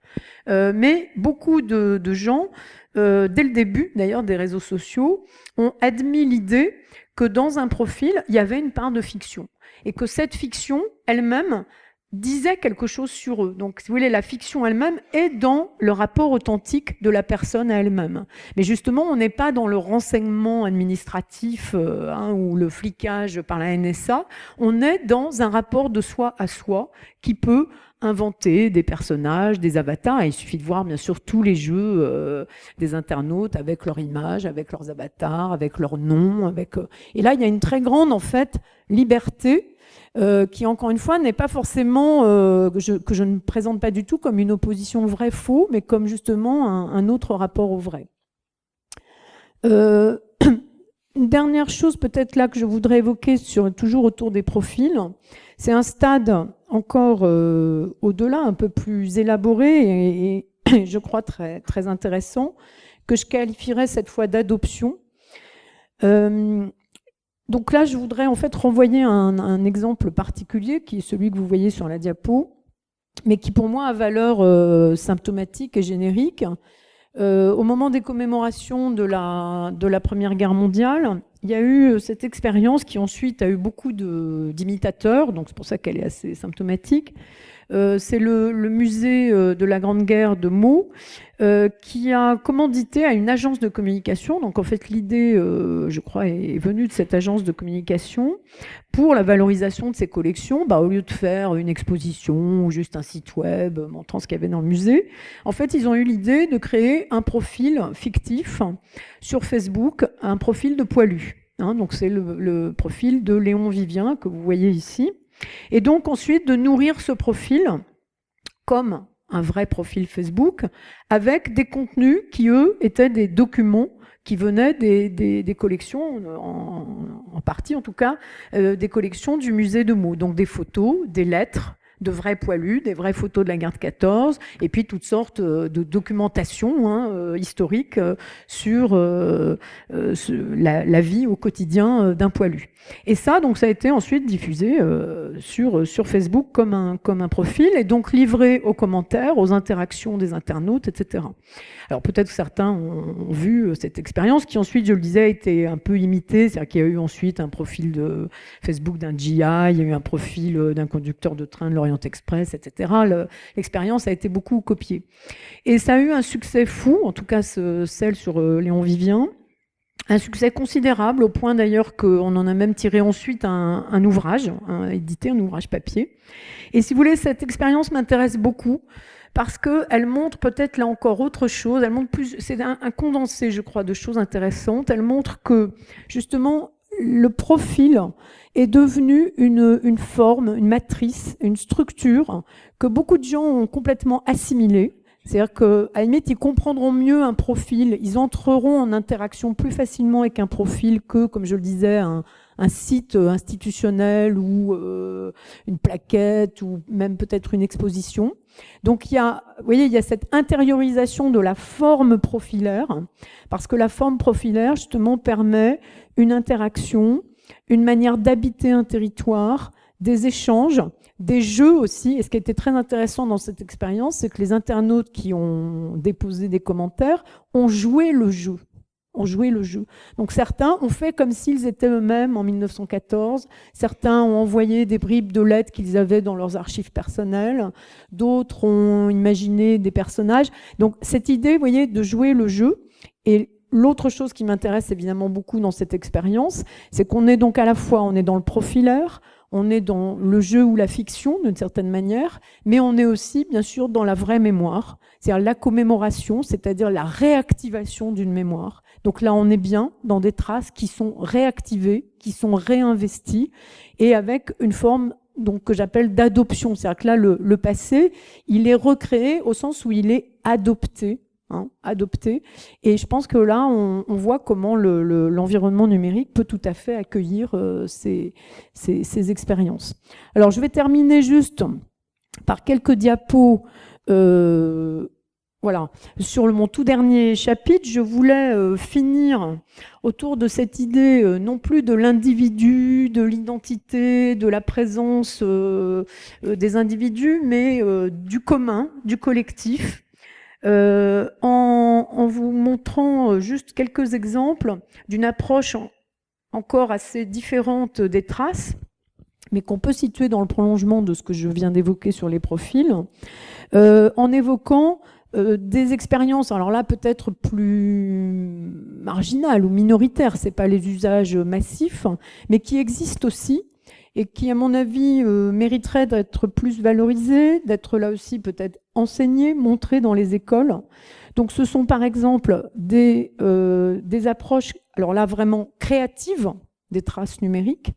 Mais beaucoup de gens, dès le début d'ailleurs des réseaux sociaux, ont admis l'idée que dans un profil, il y avait une part de fiction. Et que cette fiction elle-même disait quelque chose sur eux. Donc, si vous voulez, la fiction elle-même est dans le rapport authentique de la personne à elle-même. Mais justement, on n'est pas dans le renseignement administratif ou le flicage par la NSA. On est dans un rapport de soi à soi qui peut inventer des personnages, des avatars. Et il suffit de voir, bien sûr, tous les jeux des internautes avec leur image, avec leurs avatars, avec leurs noms. Et là, il y a une très grande, en fait, liberté qui, encore une fois, n'est pas forcément, que je ne présente pas du tout comme une opposition vrai-faux, mais comme justement un autre rapport au vrai. Une dernière chose peut-être là que je voudrais évoquer, toujours autour des profils, c'est un stade encore au-delà, un peu plus élaboré et je crois très, très intéressant, que je qualifierais cette fois d'adoption. Donc là, je voudrais en fait renvoyer un exemple particulier, qui est celui que vous voyez sur la diapo, mais qui pour moi a valeur symptomatique et générique. Au moment des commémorations de la Première Guerre mondiale, il y a eu cette expérience qui ensuite a eu beaucoup d'imitateurs, donc c'est pour ça qu'elle est assez symptomatique. C'est le musée de la Grande Guerre de Meaux qui a commandité à une agence de communication. Donc en fait l'idée, je crois, est venue de cette agence de communication pour la valorisation de ces collections. Au lieu de faire une exposition ou juste un site web montrant ce qu'il y avait dans le musée, en fait ils ont eu l'idée de créer un profil fictif sur Facebook, un profil de poilu. Donc c'est le profil de Léon Vivien que vous voyez ici. Et donc ensuite de nourrir ce profil comme un vrai profil Facebook, avec des contenus qui, eux, étaient des documents qui venaient des collections, en partie en tout cas, des collections du musée de Meaux. Donc des photos, des lettres, de vrais poilus, des vraies photos de la guerre de 14, et puis toutes sortes de documentation historique sur la vie au quotidien d'un poilu. Et ça, donc, ça a été ensuite diffusé sur Facebook comme un profil, et donc livré aux commentaires, aux interactions des internautes, etc. Alors peut-être que certains ont vu cette expérience qui ensuite, je le disais, a été un peu imitée, c'est-à-dire qu'il y a eu ensuite un profil de Facebook d'un GI, il y a eu un profil d'un conducteur de train de l'Orient Express, etc. L'expérience a été beaucoup copiée. Et ça a eu un succès fou, en tout cas celle sur Léon Vivien, un succès considérable, au point d'ailleurs qu'on en a même tiré ensuite un ouvrage, édité un ouvrage papier. Et si vous voulez, cette expérience m'intéresse beaucoup, parce qu'elle montre peut-être là encore autre chose, elle montre plus, c'est un condensé, je crois, de choses intéressantes. Elle montre que, justement, le profil est devenu une forme, une matrice, une structure que beaucoup de gens ont complètement assimilée. C'est-à-dire qu'à la limite, ils comprendront mieux un profil, ils entreront en interaction plus facilement avec un profil que, comme je le disais, un site institutionnel ou une plaquette ou même peut-être une exposition. Donc vous voyez, il y a cette intériorisation de la forme profilaire, parce que la forme profilaire, justement, permet une interaction, une manière d'habiter un territoire, des échanges, des jeux aussi. Et ce qui était très intéressant dans cette expérience, c'est que les internautes qui ont déposé des commentaires ont joué le jeu. Donc certains ont fait comme s'ils étaient eux-mêmes en 1914, certains ont envoyé des bribes de lettres qu'ils avaient dans leurs archives personnelles, d'autres ont imaginé des personnages. Donc cette idée, vous voyez, de jouer le jeu. Et l'autre chose qui m'intéresse évidemment beaucoup dans cette expérience, c'est qu'on est donc à la fois, on est dans le profilaire, on est dans le jeu ou la fiction d'une certaine manière, mais on est aussi bien sûr dans la vraie mémoire, c'est-à-dire la commémoration, c'est-à-dire la réactivation d'une mémoire. Donc là, on est bien dans des traces qui sont réactivées, qui sont réinvesties, et avec une forme donc, que j'appelle d'adoption. C'est-à-dire que là, le passé, il est recréé au sens où il est adopté. Adopté. Et je pense que là, on voit comment l'environnement numérique peut tout à fait accueillir ces expériences. Alors, je vais terminer juste par quelques diapos. Voilà. Sur mon tout dernier chapitre, je voulais finir autour de cette idée non plus de l'individu, de l'identité, de la présence des individus, mais du commun, du collectif. En vous montrant juste quelques exemples d'une approche encore assez différente des traces, mais qu'on peut situer dans le prolongement de ce que je viens d'évoquer sur les profils, en évoquant des expériences, alors là peut-être plus marginales ou minoritaires, c'est pas les usages massifs, mais qui existent aussi, et qui, à mon avis, mériterait d'être plus valorisé, d'être là aussi peut-être enseigné, montré dans les écoles. Donc ce sont par exemple des approches, alors là vraiment créatives, des traces numériques.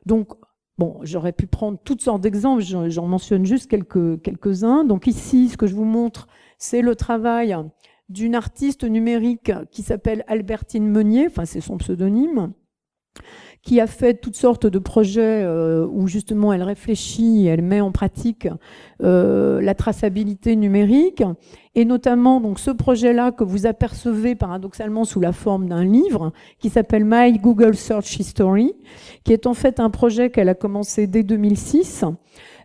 Donc, bon, j'aurais pu prendre toutes sortes d'exemples, j'en mentionne juste quelques-uns. Donc ici, ce que je vous montre, c'est le travail d'une artiste numérique qui s'appelle Albertine Meunier, enfin c'est son pseudonyme, qui a fait toutes sortes de projets où justement elle réfléchit et elle met en pratique la traçabilité numérique, et notamment donc ce projet-là que vous apercevez paradoxalement sous la forme d'un livre qui s'appelle My Google Search History, qui est en fait un projet qu'elle a commencé dès 2006,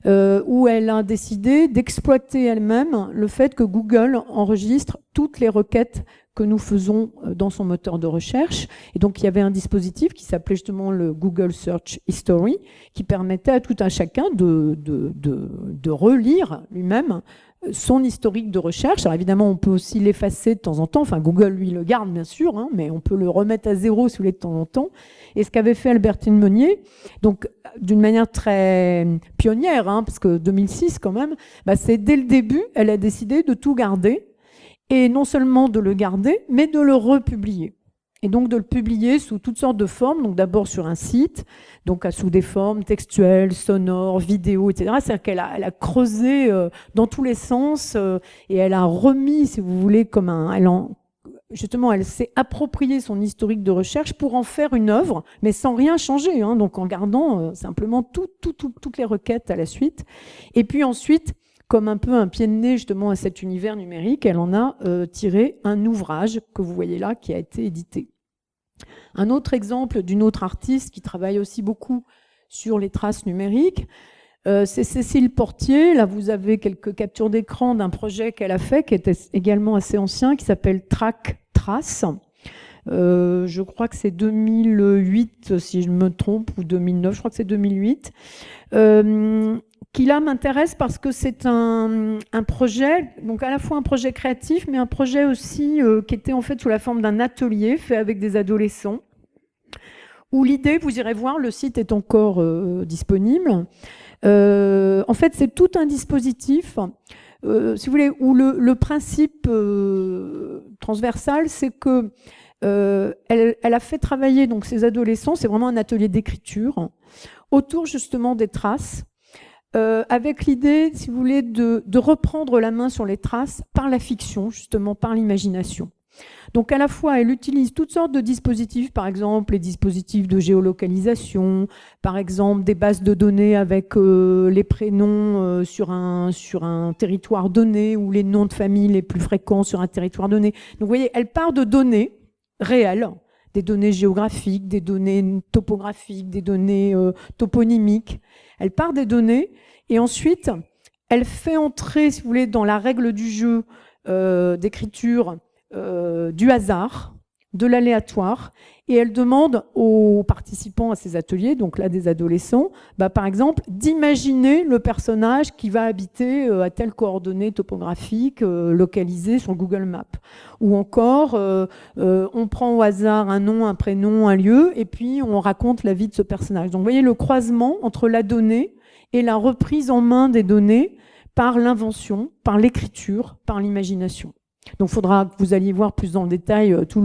où elle a décidé d'exploiter elle-même le fait que Google enregistre toutes les requêtes que nous faisons dans son moteur de recherche. Et donc, il y avait un dispositif qui s'appelait justement le Google Search History, qui permettait à tout un chacun de relire lui-même son historique de recherche. Alors évidemment, on peut aussi l'effacer de temps en temps. Enfin, Google, lui, le garde, bien sûr, hein, mais on peut le remettre à zéro si vous voulez de temps en temps. Et ce qu'avait fait Albertine Meunier, donc d'une manière très pionnière, hein, parce que 2006 quand même, bah, c'est dès le début, elle a décidé de tout garder, et non seulement de le garder, mais de le republier. et donc de le publier sous toutes sortes de formes, donc d'abord sur un site, donc sous des formes textuelles, sonores, vidéo, etc. C'est-à-dire qu'elle a creusé dans tous les sens et elle a remis, si vous voulez, justement, elle s'est approprié son historique de recherche pour en faire une œuvre, mais sans rien changer, hein, donc en gardant simplement toutes les requêtes à la suite. Et puis ensuite, comme un peu un pied de nez justement à cet univers numérique, elle en a tiré un ouvrage que vous voyez là qui a été édité. Un autre exemple d'une autre artiste qui travaille aussi beaucoup sur les traces numériques, c'est Cécile Portier. Là, vous avez quelques captures d'écran d'un projet qu'elle a fait, qui était également assez ancien, qui s'appelle Track Trace. Je crois que c'est 2008, si je me trompe, ou 2009, je crois que c'est 2008. Qui là m'intéresse parce que c'est un projet, donc à la fois un projet créatif, mais un projet aussi qui était en fait sous la forme d'un atelier fait avec des adolescents, où l'idée, vous irez voir, le site est encore disponible. En fait, c'est tout un dispositif, si vous voulez, où le principe transversal, c'est que elle a fait travailler donc ces adolescents, c'est vraiment un atelier d'écriture, autour justement des traces, avec l'idée, si vous voulez, de reprendre la main sur les traces par la fiction, justement, par l'imagination. Donc à la fois, elle utilise toutes sortes de dispositifs, par exemple les dispositifs de géolocalisation, par exemple des bases de données avec les prénoms sur un territoire donné ou les noms de famille les plus fréquents sur un territoire donné. Donc vous voyez, elle part de données réelles, des données géographiques, des données topographiques, des données toponymiques. Elle part des données et ensuite, elle fait entrer, si vous voulez, dans la règle du jeu d'écriture du hasard, de l'aléatoire, et elle demande aux participants à ces ateliers, donc là des adolescents, par exemple, d'imaginer le personnage qui va habiter à telle coordonnée topographique localisée sur Google Maps. Ou encore, on prend au hasard un nom, un prénom, un lieu, et puis on raconte la vie de ce personnage. Donc vous voyez le croisement entre la donnée et la reprise en main des données par l'invention, par l'écriture, par l'imagination. Donc il faudra que vous alliez voir plus dans le détail tout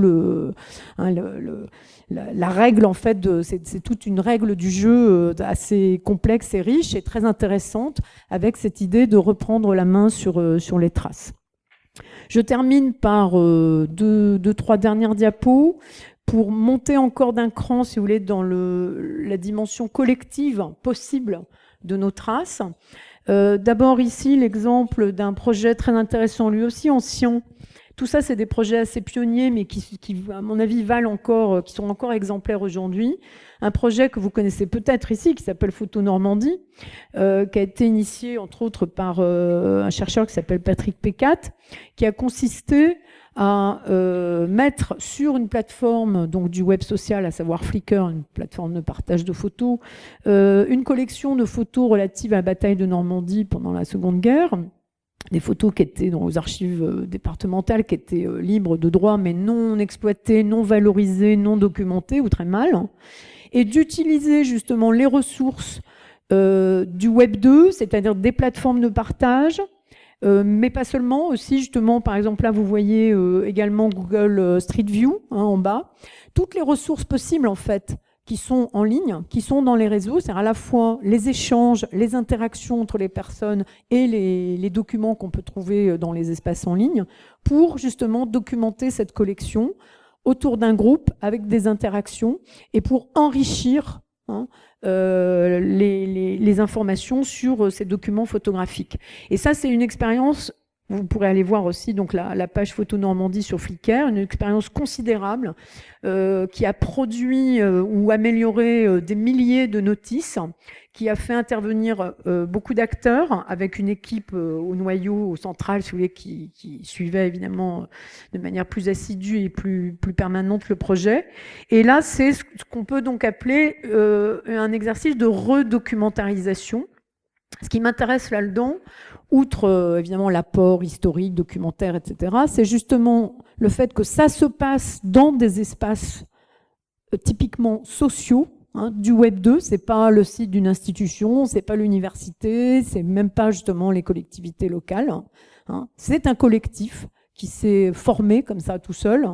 la règle, en fait, c'est toute une règle du jeu assez complexe et riche et très intéressante avec cette idée de reprendre la main sur les traces. Je termine par trois dernières diapos pour monter encore d'un cran, si vous voulez, dans la dimension collective possible de nos traces. D'abord ici, l'exemple d'un projet très intéressant, lui aussi ancien. Tout ça, c'est des projets assez pionniers, mais qui, à mon avis, qui sont encore exemplaires aujourd'hui. Un projet que vous connaissez peut-être ici, qui s'appelle Photo Normandie, qui a été initié, entre autres, par un chercheur qui s'appelle Patrick Pécat, qui a consisté à mettre sur une plateforme donc du web social, à savoir Flickr, une plateforme de partage de photos, une collection de photos relatives à la bataille de Normandie pendant la Seconde Guerre, des photos qui étaient dans les archives départementales, qui étaient libres de droit, mais non exploitées, non valorisées, non documentées, ou très mal, et d'utiliser justement les ressources du Web 2, c'est-à-dire des plateformes de partage, mais pas seulement, aussi justement, par exemple, là, vous voyez également Google Street View, en bas. Toutes les ressources possibles, en fait, qui sont en ligne, qui sont dans les réseaux, c'est à la fois les échanges, les interactions entre les personnes et les documents qu'on peut trouver dans les espaces en ligne, pour justement documenter cette collection autour d'un groupe avec des interactions et pour enrichir les informations sur ces documents photographiques. Et ça, c'est une expérience, vous pourrez aller voir aussi donc la page Photo Normandie sur Flickr, une expérience considérable qui a produit ou amélioré des milliers de notices, qui a fait intervenir beaucoup d'acteurs avec une équipe au noyau, au central, si vous voulez, qui suivait évidemment de manière plus assidue et plus permanente le projet. Et là, c'est ce qu'on peut donc appeler un exercice de redocumentarisation. Ce qui m'intéresse là-dedans, outre évidemment l'apport historique, documentaire, etc., c'est justement le fait que ça se passe dans des espaces typiquement sociaux, du Web 2, c'est pas le site d'une institution, c'est pas l'université, c'est même pas justement les collectivités locales, c'est un collectif qui s'est formé comme ça tout seul.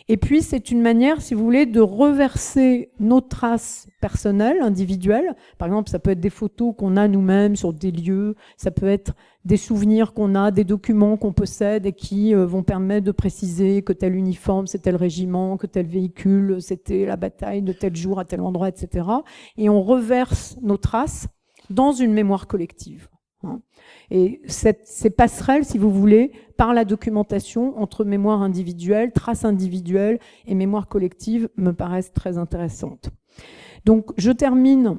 Et puis, c'est une manière, si vous voulez, de reverser nos traces personnelles, individuelles. Par exemple, ça peut être des photos qu'on a nous-mêmes sur des lieux, ça peut être des souvenirs qu'on a, des documents qu'on possède et qui vont permettre de préciser que tel uniforme, c'est tel régiment, que tel véhicule, c'était la bataille de tel jour à tel endroit, etc. Et on reverse nos traces dans une mémoire collective. Et ces passerelles, si vous voulez, par la documentation entre mémoire individuelle, traces individuelles et mémoire collective me paraissent très intéressantes. Donc je termine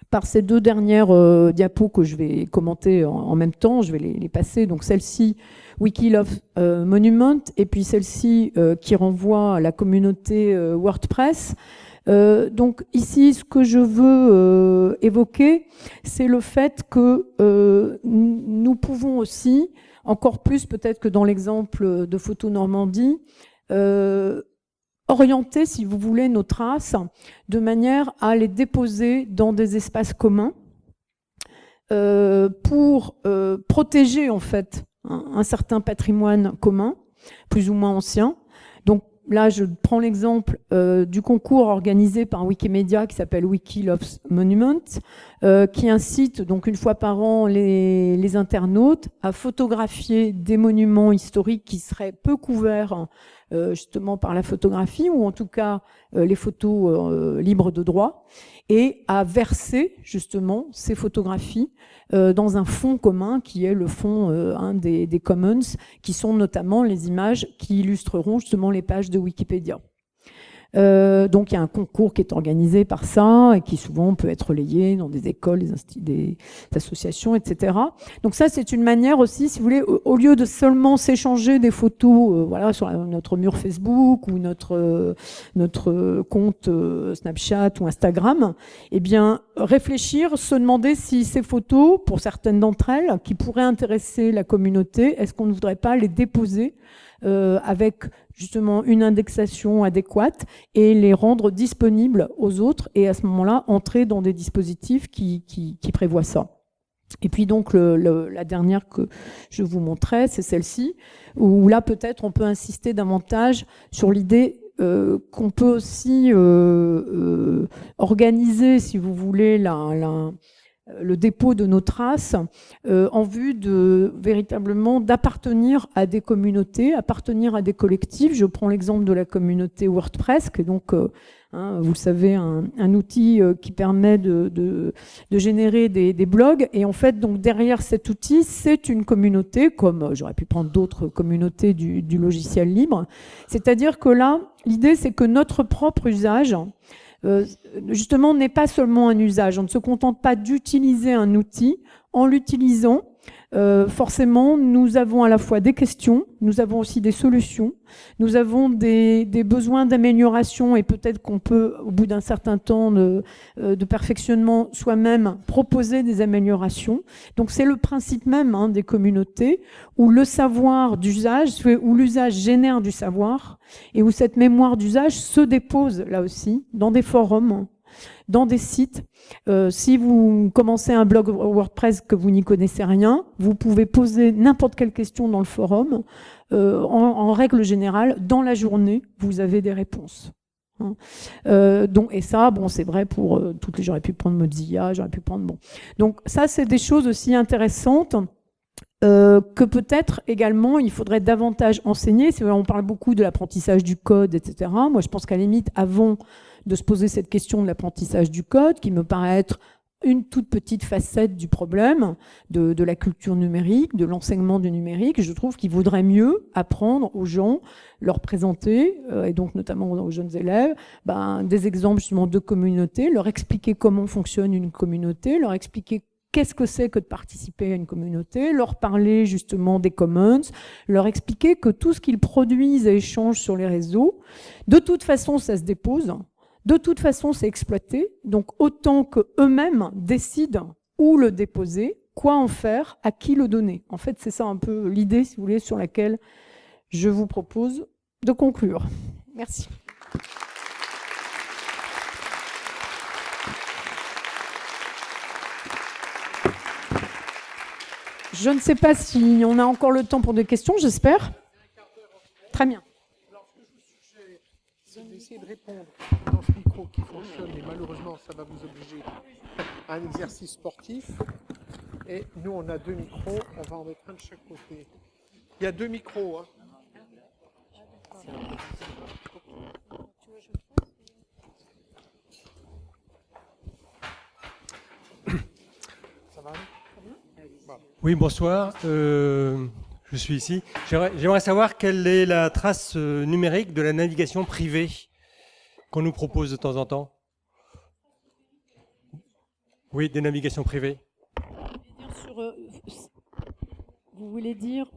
par ces deux dernières diapos que je vais commenter en même temps, je vais les passer. Donc celle-ci, Wiki Loves Monument, et puis celle-ci qui renvoie à la communauté WordPress. Donc ici, ce que je veux évoquer, c'est le fait que nous pouvons aussi, encore plus peut-être que dans l'exemple de Photo Normandie, orienter, si vous voulez, nos traces de manière à les déposer dans des espaces communs pour protéger en fait un certain patrimoine commun, plus ou moins ancien. Donc là, je prends l'exemple du concours organisé par Wikimedia qui s'appelle Wiki Loves Monument, qui incite donc une fois par an les internautes à photographier des monuments historiques qui seraient peu couverts justement par la photographie, ou en tout cas les photos libres de droit, et à verser justement ces photographies dans un fonds commun qui est le fonds un des Commons, qui sont notamment les images qui illustreront justement les pages de Wikipédia. Donc il y a un concours qui est organisé par ça et qui souvent peut être relayé dans des écoles, des associations, etc. Donc ça, c'est une manière aussi, si vous voulez, au lieu de seulement s'échanger des photos voilà, sur notre mur Facebook ou notre compte Snapchat ou Instagram, eh bien réfléchir, se demander si ces photos, pour certaines d'entre elles, qui pourraient intéresser la communauté, est-ce qu'on ne voudrait pas les déposer avec justement une indexation adéquate et les rendre disponibles aux autres, et à ce moment-là entrer dans des dispositifs qui prévoient ça. Et puis donc la dernière que je vous montrais, c'est celle-ci, où là peut-être on peut insister davantage sur l'idée qu'on peut aussi organiser, si vous voulez, le dépôt de nos traces en vue de véritablement d'appartenir à des communautés, appartenir à des collectifs. Je prends l'exemple de la communauté WordPress, qui est donc, vous le savez, un outil qui permet de générer des blogs. Et en fait, donc derrière cet outil, c'est une communauté, comme j'aurais pu prendre d'autres communautés du logiciel libre. C'est-à-dire que là, l'idée, c'est que notre propre usage justement n'est pas seulement un usage. On ne se contente pas d'utiliser un outil. En l'utilisant, forcément, nous avons à la fois des questions, nous avons aussi des solutions, nous avons des besoins d'amélioration, et peut-être qu'on peut, au bout d'un certain temps de perfectionnement, soi-même proposer des améliorations. Donc c'est le principe même des communautés, où le savoir d'usage, où l'usage génère du savoir, et où cette mémoire d'usage se dépose là aussi dans des forums, dans des sites. Si vous commencez un blog WordPress que vous n'y connaissez rien, vous pouvez poser n'importe quelle question dans le forum. En règle générale, dans la journée, vous avez des réponses. Et ça, bon, c'est vrai pour toutes les... J'aurais pu prendre Mozilla, j'aurais pu prendre... Bon. Donc ça, c'est des choses aussi intéressantes que peut-être également il faudrait davantage enseigner. On parle beaucoup de l'apprentissage du code, etc. Moi, je pense qu'à la limite, avant de se poser cette question de l'apprentissage du code, qui me paraît être une toute petite facette du problème de la culture numérique, de l'enseignement du numérique, je trouve qu'il vaudrait mieux apprendre aux gens, leur présenter, et donc notamment aux jeunes élèves, des exemples justement de communautés, leur expliquer comment fonctionne une communauté, leur expliquer qu'est-ce que c'est que de participer à une communauté, leur parler justement des commons, leur expliquer que tout ce qu'ils produisent et échangent sur les réseaux, de toute façon, ça se dépose, de toute façon, c'est exploité, donc autant qu'eux-mêmes décident où le déposer, quoi en faire, à qui le donner. En fait, c'est ça un peu l'idée, si vous voulez, sur laquelle je vous propose de conclure. Merci. Je ne sais pas si on a encore le temps pour des questions, j'espère. Très bien. Alors, ce que je vous suggère, c'est d'essayer de répondre dans ce micro qui fonctionne, et malheureusement, ça va vous obliger à un exercice sportif. Et nous, on a 2 micros, on va en mettre un de chaque côté. Il y a 2 micros, hein. Ça va? Oui, bonsoir. Je suis ici. J'aimerais savoir quelle est la trace numérique de la navigation privée qu'on nous propose de temps en temps. Oui, des navigations privées. Vous voulez dire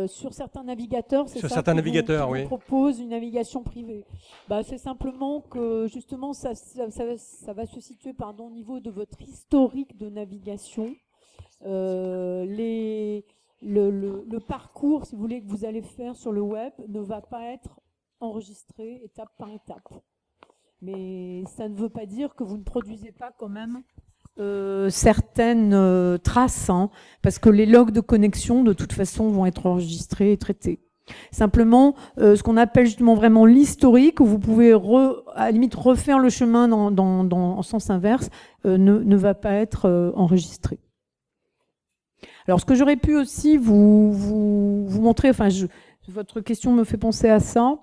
sur certains navigateurs, c'est Sur ça certains qui navigateurs, vous oui. propose une navigation privée. Bah, c'est simplement que justement ça va se situer au niveau de votre historique de navigation. Le parcours, si vous voulez, que vous allez faire sur le web ne va pas être enregistré étape par étape. Mais ça ne veut pas dire que vous ne produisez pas quand même certaines traces, hein, parce que les logs de connexion, de toute façon, vont être enregistrés et traités. Simplement, ce qu'on appelle justement vraiment l'historique, où vous pouvez à la limite refaire le chemin en sens inverse, ne va pas être enregistré. Alors, ce que j'aurais pu aussi vous montrer, enfin, votre question me fait penser à ça,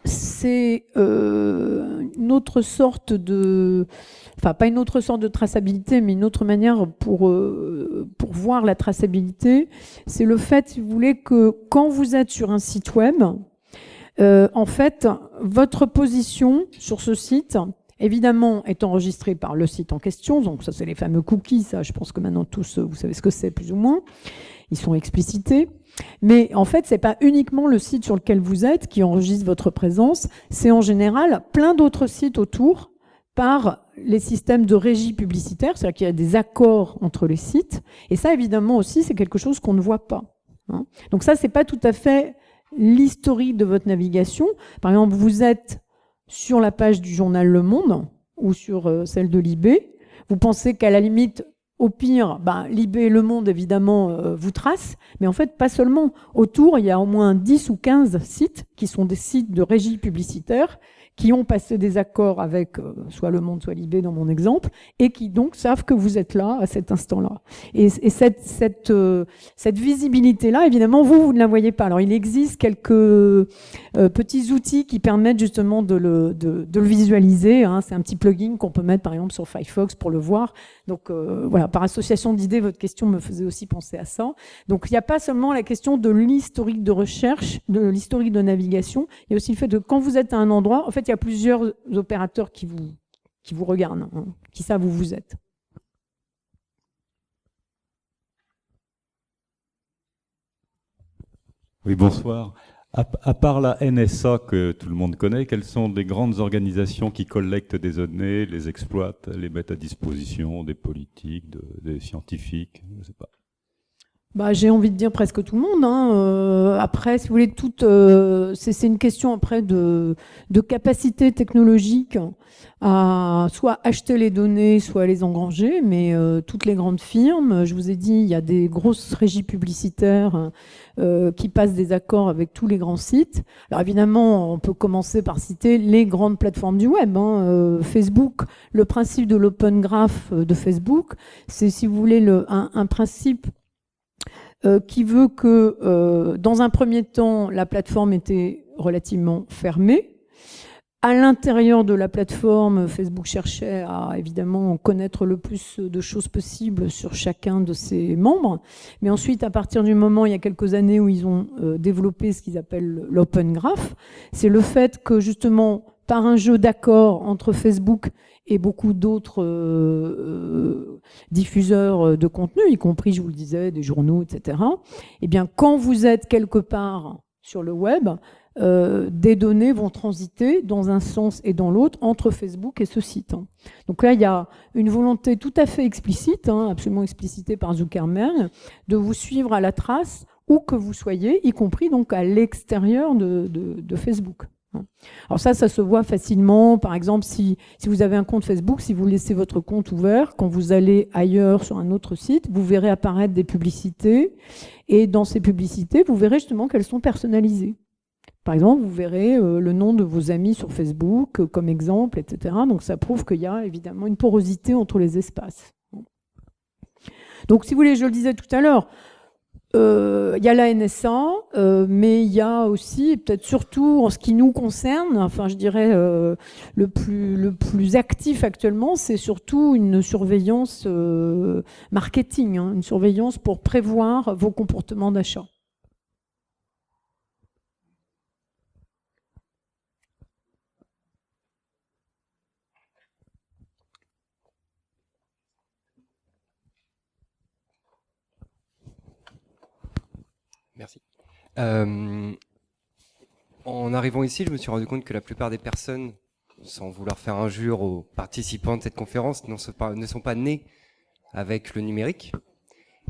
c'est une autre sorte de... Enfin, pas une autre sorte de traçabilité, mais une autre manière pour voir la traçabilité. C'est le fait, si vous voulez, que quand vous êtes sur un site web, en fait, votre position sur ce site, évidemment, est enregistrée par le site en question. Donc ça, c'est les fameux cookies. Ça, je pense que maintenant, tous, vous savez ce que c'est, plus ou moins. Ils sont explicités. Mais en fait, c'est pas uniquement le site sur lequel vous êtes qui enregistre votre présence, c'est en général plein d'autres sites autour par les systèmes de régie publicitaire, c'est-à-dire qu'il y a des accords entre les sites. Et ça, évidemment, aussi, c'est quelque chose qu'on ne voit pas. Hein. Donc ça, c'est pas tout à fait l'historique de votre navigation. Par exemple, vous êtes sur la page du journal Le Monde ou sur celle de l'IB. Vous pensez qu'à la limite, au pire, l'IB et Le Monde, évidemment, vous tracent, mais en fait, pas seulement. Autour, il y a au moins 10 ou 15 sites qui sont des sites de régie publicitaire qui ont passé des accords avec soit Le Monde, soit l'IB dans mon exemple, et qui donc savent que vous êtes là à cet instant-là. Et cette visibilité-là, évidemment, vous ne la voyez pas. Alors, il existe quelques petits outils qui permettent justement de le visualiser. Hein. C'est un petit plugin qu'on peut mettre, par exemple, sur Firefox pour le voir. Donc, voilà, par association d'idées, votre question me faisait aussi penser à ça. Donc, il n'y a pas seulement la question de l'historique de recherche, de l'historique de navigation, il y a aussi le fait de quand vous êtes à un endroit, en fait, il y a plusieurs opérateurs qui vous regardent, hein, qui savent où vous êtes. Oui, bonsoir. À part la NSA que tout le monde connaît, quelles sont les grandes organisations qui collectent des données, les exploitent, les mettent à disposition des politiques, des scientifiques, je ne sais pas. J'ai envie de dire presque tout le monde. Hein. Après, si vous voulez, c'est une question après de capacité technologique à soit acheter les données, soit à les engranger. Mais toutes les grandes firmes, je vous ai dit, il y a des grosses régies publicitaires qui passent des accords avec tous les grands sites. Alors évidemment, on peut commencer par citer les grandes plateformes du web. Hein. Facebook, le principe de l'open graph de Facebook, c'est, si vous voulez, un principe qui veut que, dans un premier temps, la plateforme était relativement fermée. À l'intérieur de la plateforme, Facebook cherchait à, évidemment, connaître le plus de choses possible sur chacun de ses membres. Mais ensuite, à partir du moment, il y a quelques années, où ils ont développé ce qu'ils appellent l'Open Graph, c'est le fait que, justement, par un jeu d'accords entre Facebook et beaucoup d'autres diffuseurs de contenu, y compris, je vous le disais, des journaux, etc. Eh bien, quand vous êtes quelque part sur le web, des données vont transiter dans un sens et dans l'autre entre Facebook et ce site. Donc là, il y a une volonté tout à fait explicite, absolument explicitée par Zuckerberg, de vous suivre à la trace où que vous soyez, y compris donc à l'extérieur de Facebook. Alors ça se voit facilement. Par exemple, si vous avez un compte Facebook, si vous laissez votre compte ouvert, quand vous allez ailleurs sur un autre site, vous verrez apparaître des publicités. Et dans ces publicités, vous verrez justement qu'elles sont personnalisées. Par exemple, vous verrez le nom de vos amis sur Facebook comme exemple, etc. Donc ça prouve qu'il y a évidemment une porosité entre les espaces. Donc si vous voulez, je le disais tout à l'heure, il y a la NSA, mais il y a aussi, et peut-être surtout en ce qui nous concerne, enfin je dirais le plus actif actuellement, c'est surtout une surveillance marketing, une surveillance pour prévoir vos comportements d'achat. Merci. En arrivant ici, je me suis rendu compte que la plupart des personnes, sans vouloir faire injure aux participants de cette conférence, ne sont pas nées avec le numérique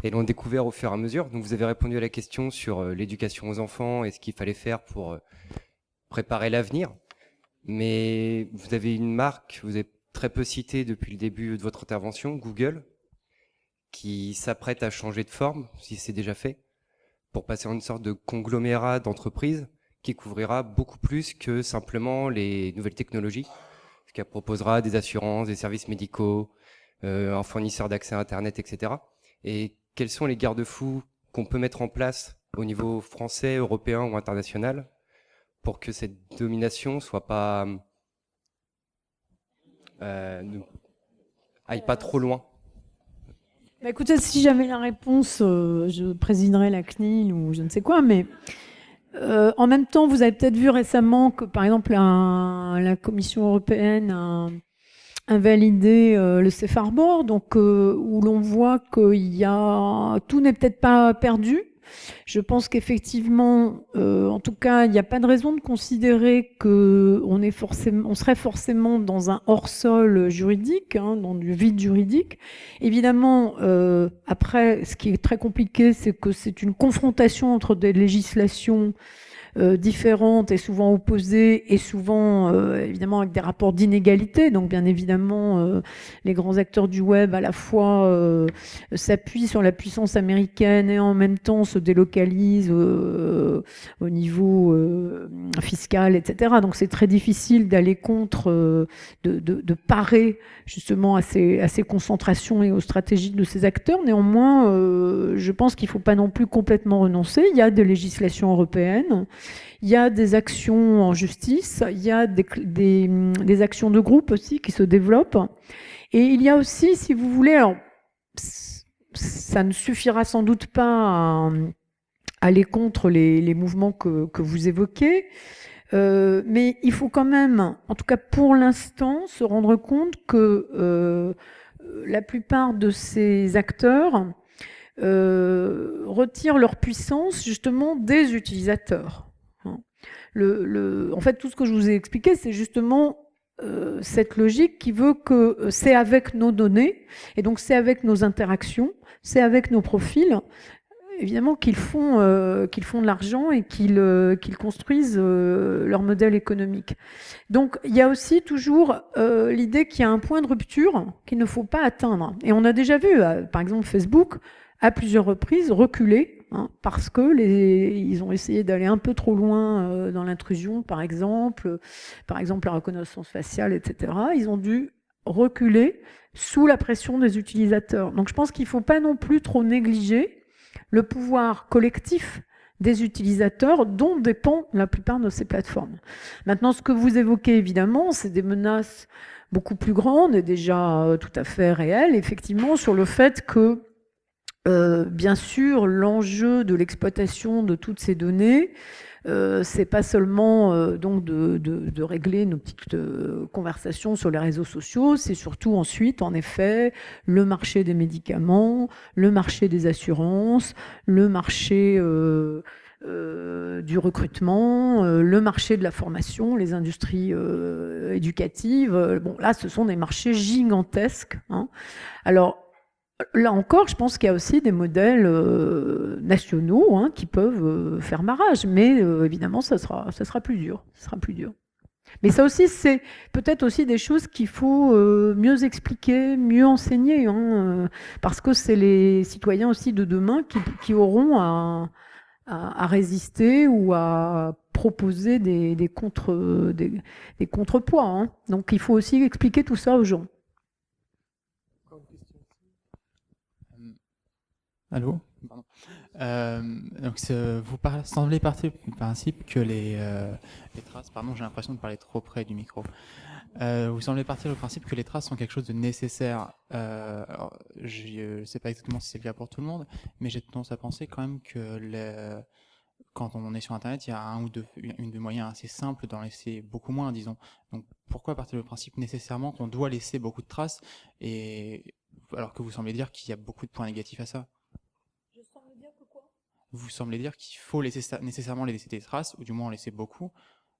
et l'ont découvert au fur et à mesure. Donc vous avez répondu à la question sur l'éducation aux enfants et ce qu'il fallait faire pour préparer l'avenir. Mais vous avez une marque, vous avez très peu cité depuis le début de votre intervention, Google, qui s'apprête à changer de forme, si c'est déjà fait, pour passer en une sorte de conglomérat d'entreprises qui couvrira beaucoup plus que simplement les nouvelles technologies, ce qui proposera des assurances, des services médicaux, un fournisseur d'accès à Internet, etc. Et quels sont les garde-fous qu'on peut mettre en place au niveau français, européen ou international pour que cette domination soit pas aille pas trop loin? Bah écoutez, si j'avais la réponse, je présiderais la CNIL ou je ne sais quoi, mais en même temps, vous avez peut-être vu récemment que, par exemple, la Commission européenne a invalidé le Safe Harbor, donc où l'on voit que tout n'est peut-être pas perdu. Je pense qu'effectivement, en tout cas, il n'y a pas de raison de considérer qu'on serait forcément dans un hors-sol juridique, dans du vide juridique. Évidemment, après, ce qui est très compliqué, c'est que c'est une confrontation entre des législations différentes et souvent opposées et souvent évidemment avec des rapports d'inégalité. Donc bien évidemment les grands acteurs du web à la fois s'appuient sur la puissance américaine et en même temps se délocalisent au niveau fiscal, etc. Donc c'est très difficile d'aller contre, de parer justement à ces concentrations et aux stratégies de ces acteurs. Néanmoins, je pense qu'il ne faut pas non plus complètement renoncer. Il y a des législations européennes. Il y a des actions en justice, il y a des actions de groupe aussi qui se développent. Et il y a aussi, si vous voulez, alors ça ne suffira sans doute pas à aller contre les mouvements que vous évoquez, mais il faut quand même, en tout cas pour l'instant, se rendre compte que la plupart de ces acteurs retirent leur puissance justement des utilisateurs. En fait, tout ce que je vous ai expliqué, c'est justement cette logique qui veut que c'est avec nos données, et donc c'est avec nos interactions, c'est avec nos profils, évidemment, qu'ils font de l'argent et qu'ils construisent leur modèle économique. Donc, il y a aussi toujours l'idée qu'il y a un point de rupture qu'il ne faut pas atteindre. Et on a déjà vu, par exemple, Facebook, à plusieurs reprises, reculer, parce que ils ont essayé d'aller un peu trop loin dans l'intrusion, par exemple la reconnaissance faciale, etc. Ils ont dû reculer sous la pression des utilisateurs. Donc je pense qu'il ne faut pas non plus trop négliger le pouvoir collectif des utilisateurs dont dépend la plupart de ces plateformes. Maintenant, ce que vous évoquez évidemment, c'est des menaces beaucoup plus grandes et déjà tout à fait réelles, effectivement, sur le fait que bien sûr, l'enjeu de l'exploitation de toutes ces données, c'est pas seulement donc de régler nos petites conversations sur les réseaux sociaux, c'est surtout ensuite, en effet, le marché des médicaments, le marché des assurances, le marché du recrutement, le marché de la formation, les industries éducatives. Bon, là, ce sont des marchés gigantesques. Alors, Là encore, je pense qu'il y a aussi des modèles nationaux qui peuvent faire barrage, mais évidemment, ça sera plus dur. Ça sera plus dur. Mais ça aussi, c'est peut-être aussi des choses qu'il faut mieux expliquer, mieux enseigner, parce que c'est les citoyens aussi de demain qui auront à résister ou à proposer des contrepoids. Donc il faut aussi expliquer tout ça aux gens. Allô? Pardon. Donc vous semblez partir du principe que les traces, pardon, j'ai l'impression de parler trop près du micro. Vous semblez partir du principe que les traces sont quelque chose de nécessaire. Alors, je ne sais pas exactement si c'est le cas pour tout le monde, mais j'ai tendance à penser quand même que quand on est sur Internet, il y a un ou deux moyens assez simples d'en laisser beaucoup moins, disons. Donc pourquoi partir du principe nécessairement qu'on doit laisser beaucoup de traces, alors que vous semblez dire qu'il y a beaucoup de points négatifs à ça? Vous semblez dire qu'il faut nécessairement laisser des traces, ou du moins en laisser beaucoup,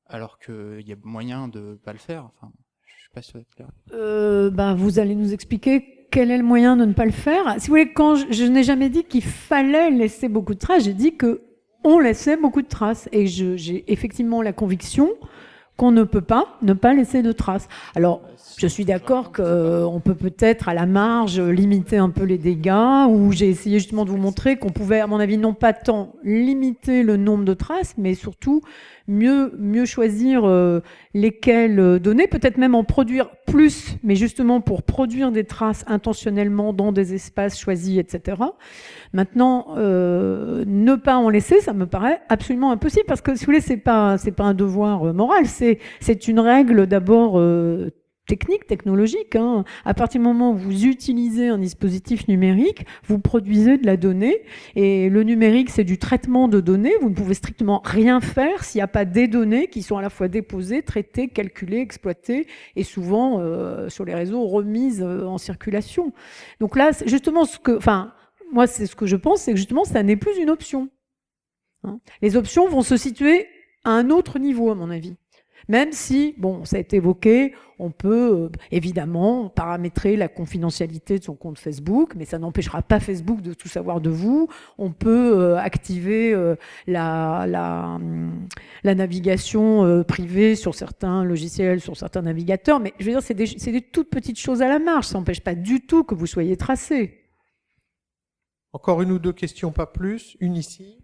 alors qu'il y a moyen de ne pas le faire. Enfin, je ne suis pas sûr d'être clair. Vous allez nous expliquer quel est le moyen de ne pas le faire. Si vous voulez, quand je n'ai jamais dit qu'il fallait laisser beaucoup de traces, j'ai dit qu'on laissait beaucoup de traces. Et j'ai effectivement la conviction qu'on ne peut pas ne pas laisser de traces. Alors, je suis d'accord qu'on peut peut-être à la marge limiter un peu les dégâts, ou j'ai essayé justement de vous montrer qu'on pouvait, à mon avis, non pas tant limiter le nombre de traces, mais surtout mieux choisir lesquelles donner, peut-être même en produire plus, mais justement pour produire des traces intentionnellement dans des espaces choisis, etc. Maintenant, ne pas en laisser, ça me paraît absolument impossible, parce que si vous voulez, c'est pas un devoir moral, c'est une règle d'abord technologique. À partir du moment où vous utilisez un dispositif numérique, vous produisez de la donnée, et le numérique, c'est du traitement de données. Vous ne pouvez strictement rien faire s'il n'y a pas des données qui sont à la fois déposées, traitées, calculées, exploitées, et souvent sur les réseaux remises en circulation. Donc là, justement, moi, c'est ce que je pense, c'est que justement, ça n'est plus une option. Les options vont se situer à un autre niveau, à mon avis. Même si, ça a été évoqué, on peut évidemment paramétrer la confidentialité de son compte Facebook, mais ça n'empêchera pas Facebook de tout savoir de vous. On peut activer la navigation privée sur certains logiciels, sur certains navigateurs, mais je veux dire, c'est des toutes petites choses à la marge. Ça n'empêche pas du tout que vous soyez tracé. Encore une ou deux questions, pas plus. Une ici.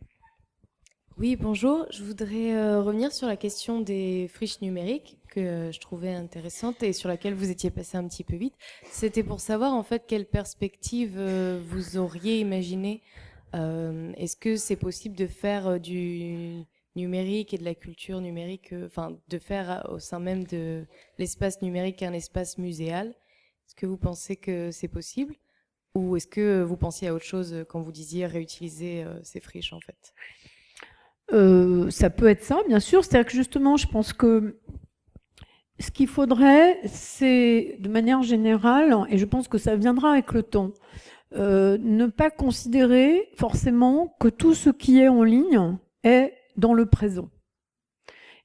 Oui, bonjour. Je voudrais revenir sur la question des friches numériques que je trouvais intéressante et sur laquelle vous étiez passé un petit peu vite. C'était pour savoir en fait quelle perspective vous auriez imaginé. Est-ce que c'est possible de faire du numérique et de la culture numérique, de faire au sein même de l'espace numérique un espace muséal? Est-ce que vous pensez que c'est possible? Ou est-ce que vous pensiez à autre chose quand vous disiez réutiliser ces friches en fait? Ça peut être ça, bien sûr. C'est-à-dire que justement, je pense que ce qu'il faudrait, c'est, de manière générale, et je pense que ça viendra avec le temps, ne pas considérer forcément que tout ce qui est en ligne est dans le présent.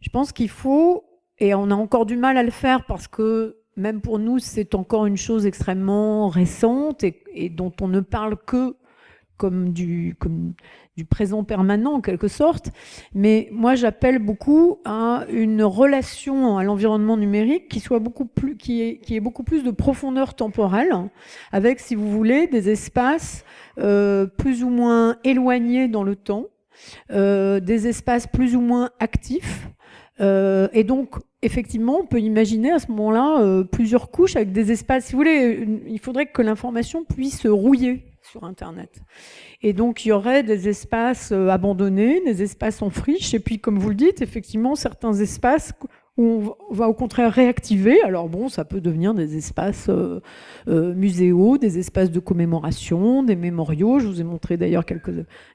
Je pense qu'il faut, et on a encore du mal à le faire parce que même pour nous, c'est encore une chose extrêmement récente et dont on ne parle que comme du présent permanent en quelque sorte, mais moi j'appelle beaucoup à une relation à l'environnement numérique qui soit qui ait beaucoup plus de profondeur temporelle, avec, si vous voulez, des espaces plus ou moins éloignés dans le temps, des espaces plus ou moins actifs, et donc effectivement on peut imaginer à ce moment-là plusieurs couches avec des espaces, si vous voulez, il faudrait que l'information puisse rouiller sur Internet. Et donc, il y aurait des espaces abandonnés, des espaces en friche, et puis, comme vous le dites, effectivement, certains espaces où on va au contraire réactiver. Alors bon, ça peut devenir des espaces muséaux, des espaces de commémoration, des mémoriaux. Je vous ai montré d'ailleurs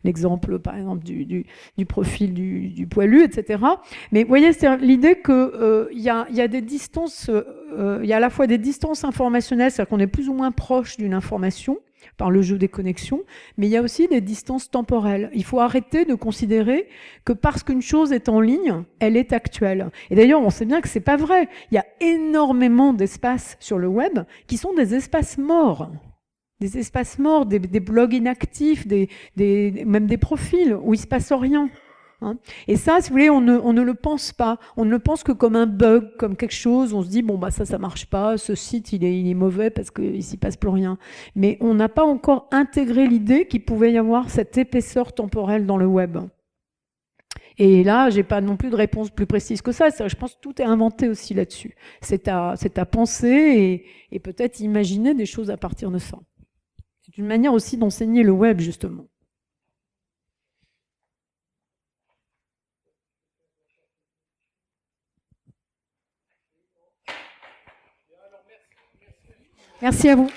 l'exemple, par exemple, du profil du poilu, etc. Mais vous voyez, c'est l'idée qu'il y a des distances, il y a à la fois des distances informationnelles, c'est-à-dire qu'on est plus ou moins proche d'une information, par le jeu des connexions, mais il y a aussi des distances temporelles. Il faut arrêter de considérer que parce qu'une chose est en ligne, elle est actuelle. Et d'ailleurs, on sait bien que c'est pas vrai. Il y a énormément d'espaces sur le web qui sont des espaces morts. des espaces morts, des blogs inactifs, même des profils où il se passe rien. Hein. Et ça, si vous voulez, on ne le pense pas. On ne le pense que comme un bug, comme quelque chose. On se dit, bon, bah ça marche pas. Ce site, il est mauvais parce qu'il s'y passe plus rien. Mais on n'a pas encore intégré l'idée qu'il pouvait y avoir cette épaisseur temporelle dans le web. Et là, j'ai pas non plus de réponse plus précise que ça. Je pense que tout est inventé aussi là-dessus. C'est à penser et peut-être imaginer des choses à partir de ça. C'est une manière aussi d'enseigner le web, justement. Merci à vous.